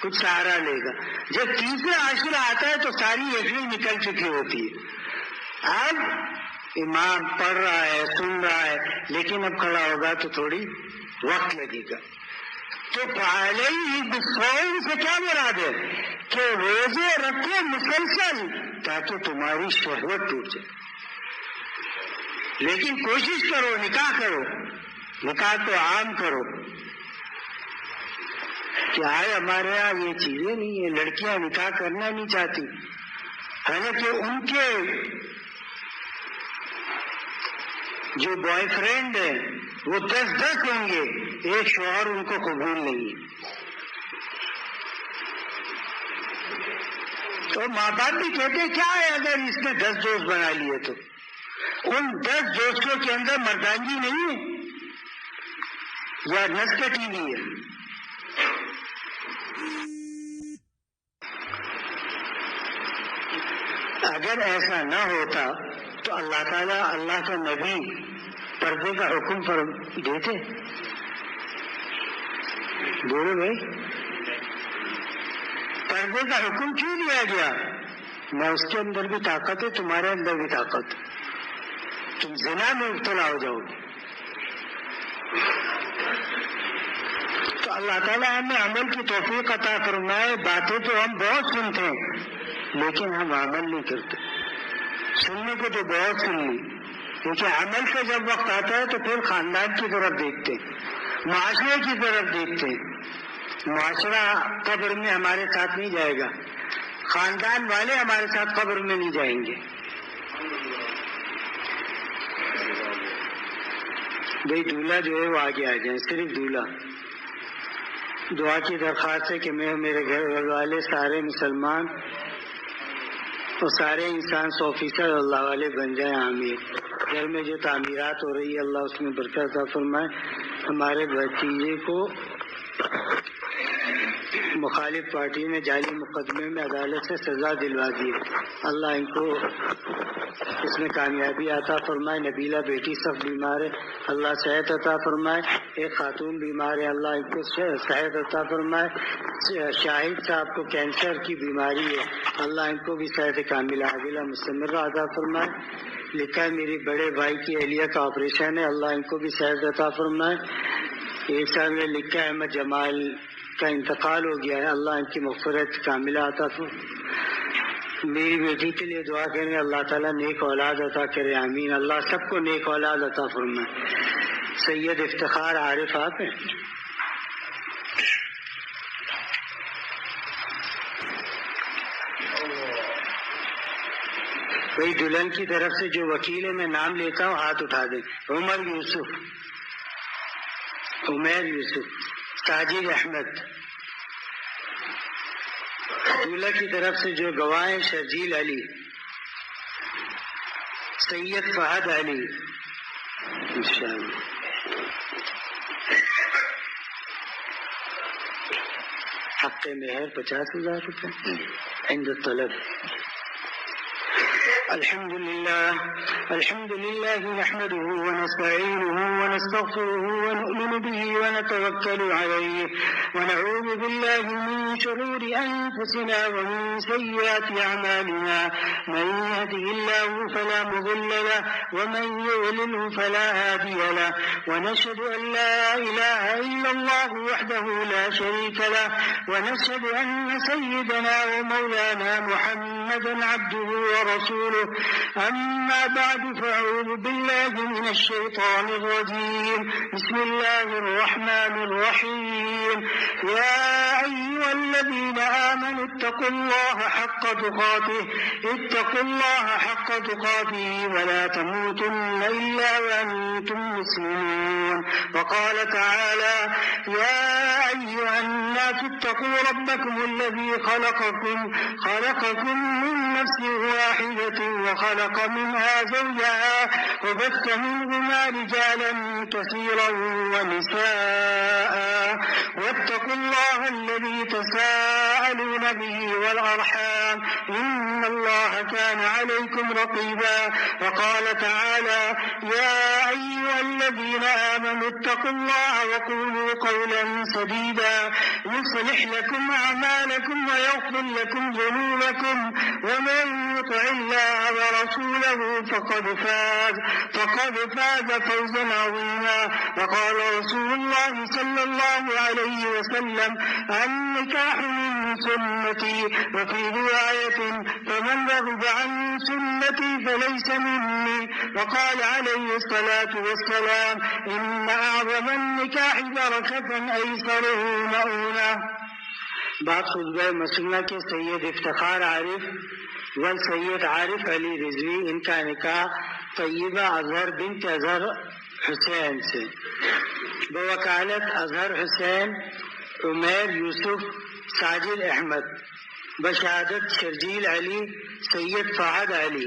کچھ سہارا لے گا. جب تیسرا عاشرہ آتا ہے تو ساری ہڈی نکل چکی ہوتی ہے. اب امام پڑھ رہا ہے، سن رہا ہے، لیکن اب کھڑا ہوگا تو تھوڑی وقت لگے گا. تو فعلیہ بالصوم سے کیا مراد ہے کہ روزے رکھو مسلسل تاکہ تمہاری شہوت ٹوٹ جائے. لیکن کوشش کرو نکاح کرو، نکاح تو عام کرو. کیا ہے ہمارے یہاں یہ چیزیں نہیں ہیں، لڑکیاں نکاح کرنا نہیں چاہتی، حالانکہ ان کے جو بوائے فرینڈ ہیں وہ 10 ہوں گے، ایک شوہر ان کو قبول نہیں ہے. تو ماں باپ بھی کہتے کیا ہے اگر اس نے 10 دوست بنا لیے تو ان 10 دوستوں کے اندر مردانگی نہیں ہے یا نس کٹی ہوئی ہے. اگر ایسا نہ ہوتا تو اللہ تعالیٰ، اللہ کا نبی پردے کا حکم پر دیتے؟ بولو بھائی، پردے کا حکم کیوں دیا گیا؟ نہ اس کے اندر بھی طاقت ہے، تمہارے اندر بھی طاقت ہے، تم زنا میں مبتلا ہو جاؤ گے۔ تو اللہ تعالیٰ ہمیں عمل کی توفیق عطا فرمائے۔ باتیں تو ہم بہت سنتے ہیں لیکن ہم عمل نہیں کرتے۔ سننے کو تو بہت سن لی، کیونکہ عمل کا جب وقت آتا ہے تو پھر خاندان کی طرف دیکھتے ہیں، معاشرے کی طرف دیکھتے ہیں۔ معاشرہ قبر میں ہمارے ساتھ نہیں جائے گا، خاندان والے ہمارے ساتھ قبر میں نہیں جائیں گے۔ بھائی دولہا جو ہے وہ آگے آ جائیں، صرف دولہا۔ دعا کی درخواست ہے کہ میں میرے گھر والے سارے مسلمان اور سارے انسان 100% اللہ والے بن جائیں، آمین۔ گھر میں جو تعمیرات ہو رہی ہے اللہ اس میں برکت عطا فرمائے۔ ہمارے بھتیجے کو مخالف پارٹی میں جعلی مقدمے میں عدالت سے سزا دلوا دی، اللہ ان کو اس میں کامیابی عطا فرمائے۔ نبیلہ بیٹی سخت بیمار ہے، اللہ صحت عطا فرمائے۔ ایک خاتون بیمار ہے، اللہ ان کو صحت عطا فرمائے۔ شاہد صاحب کو کینسر کی بیماری ہے، اللہ ان کو بھی صحت کاملہ عاجلہ مستمرہ عطا فرمائے۔ لکھا ہے میری بڑے بھائی کی اہلیہ کا آپریشن ہے، اللہ ان کو بھی صحت عطا فرمائے۔ ایک صاحب نے لکھا ہے احمد جمال کا انتقال ہو گیا ہے، اللہ ان کی مغفرت کاملہ عطا فرمائے۔ میری بیٹی کے لیے دعا کریں، اللہ تعالیٰ نیک اولاد عطا کرے، آمین۔ اللہ سب کو نیک اولاد عطا فرمائے۔ سید افتخار عارف آپ ہیں؟ بھائی دلہن کی طرف سے جو وکیل ہے میں نام لیتا ہوں، ہاتھ اٹھا دیں۔ عمر یوسف، عمیر یوسف، ساجد احمد۔ دولہا کی طرف سے جو گواہ ہیں شرجیل علی، سید فہد علی، انشاءاللہ۔ حق مہر 50,000 روپے عند الطلب۔ الحمد لله نحمده ونستعينه ونستغفره ونؤمن به ونتوكل عليه ونعوذ بالله من شرور أنفسنا ومن سيئات أعمالنا، من يهده الله فلا مضل له ومن يضلله فلا هادي له، ونشهد أن لا إله إلا الله وحده لا شريك له، ونشهد أن سيدنا ومولانا محمدا عبده ورسوله، أما بعد فأعوذ بالله من الشيطان الرجيم، بسم الله الرحمن الرحيم، يا أيها الذين آمنوا اتقوا الله حق تقاته، اتقوا الله حق تقاته ولا تموتن إلا وأنتم مسلمون، وقال تعالى يا أيها الناس اتقوا ربكم الذي خلقكم من نفس واحدة وخلق منها زوجها وبث منهما رجالا كثيرا ونساء، واتقوا الله الذي تساءلون به والأرحام إن الله كان عليكم رقيبا، وقال تعالى يا أيها الذين آمنوا اتقوا الله وقولوا قولا سديدا يصلح لكم أعمالكم ويغفر لكم ذنوبكم، ومن يطع الله ورسوله فقد فاز فوزا عظيما، وقال رسول الله صلى الله عليه وسلم النكاح من سنتي، وفي رواية فمن رغب عن سنتي فليس مني، وقال عليه الصلاة والسلام إن أعظم النكاح بركة أيسره مؤونة۔ بات خطبہ مسنہ کے سید افتخار عارف سید عارف علی رضوی، ان کا نکاح طیبہ اظہر بنت اظہر حسین سے، بوکالت اظہر حسین عمیر یوسف ساجد احمد، بشہادت شرجیل علی سید فہد علی،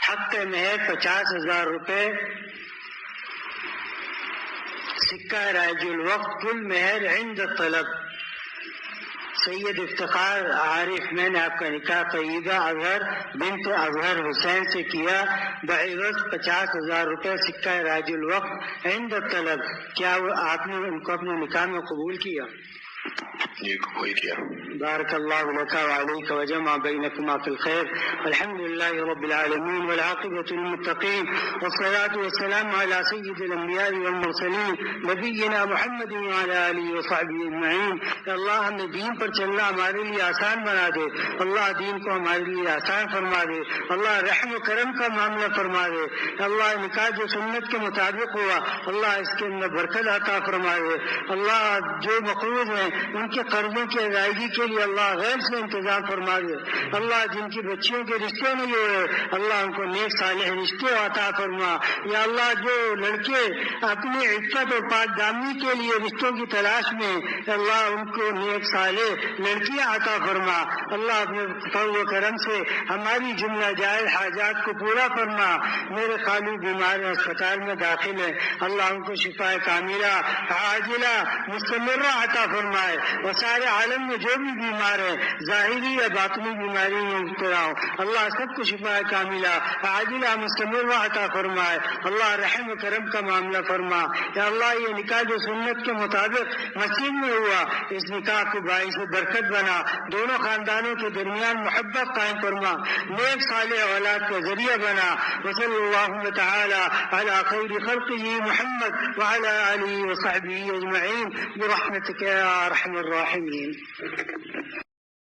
حق مہر 50,000 روپے، سکہ رائج الوقت، کل مہر عند الطلب۔ سید افتخار عارف، میں نے آپ کا نکاح طیبہ اظہر بنت اظہر حسین سے کیا بعوض 50,000 روپے، سکہ راج الوقت عند الطلب۔ کیا آپ نے ان کو اپنے نکاح میں قبول کیا؟ جی قبول کیا۔ بارك الله لك وعليك وجمع بينكما في الخير. الحمد لله رب العالمين والعاقبة للمتقين والصلاة والسلام على سيد الأنبياء والمرسلين نبينا محمد وعلى آله وصحبه أجمعين. اللہ ہمیں دین پر چلنا ہمارے لیے آسان بنا دے. اللہ دین کو ہمارے لیے آسان فرما دے. اللہ رحم و کرم کا معاملہ فرما دے. اللہ نکاح جو سنت کے مطابق ہوا اللہ اس کے اندر برکت عطا فرما دے. اللہ جو مقروض ہیں ان کے قرضوں کی ادائیگی کے لیے اللہ غیر سے انتظام فرما دے. اللہ جن کی بچیوں کے رشتے نہیں ہوئے اللہ ان کو نیک صالح رشتے عطا فرما. یا اللہ جو لڑکے اپنی عفت اور پاک دامنی کے لیے رشتوں کی تلاش میں اللہ ان کو نیک صالح لڑکیاں عطا فرما. اللہ اپنے فضل و کرم سے ہماری جملہ جائز حاجات کو پورا فرما. میرے خالو بیمار اسپتال میں داخل ہیں اللہ ان کو شفا کاملہ عاجلہ مستمرہ عطا فرمائے. اور سارے عالم میں جو بھی بیمار ہیں ظاہری یا باطنی بیماری میں مبتلا ہوں اللہ سب کو شفا کاملہ عاجلہ مستمرہ عطا فرمائے. اللہ رحم و کرم کا معاملہ فرما. یا اللہ یہ نکاح جو سنت کے مطابق مسجد میں ہوا اس نکاح کو باعث برکت بنا. دونوں خاندانوں کے درمیان محبت قائم فرما. نیک صالح اولاد کا ذریعہ بنا. وصلی اللہ تعالی علی خیر خلقہ محمد وعلی آلہ وصحبہ اجمعین برحمتک یا ارحم الراحمین.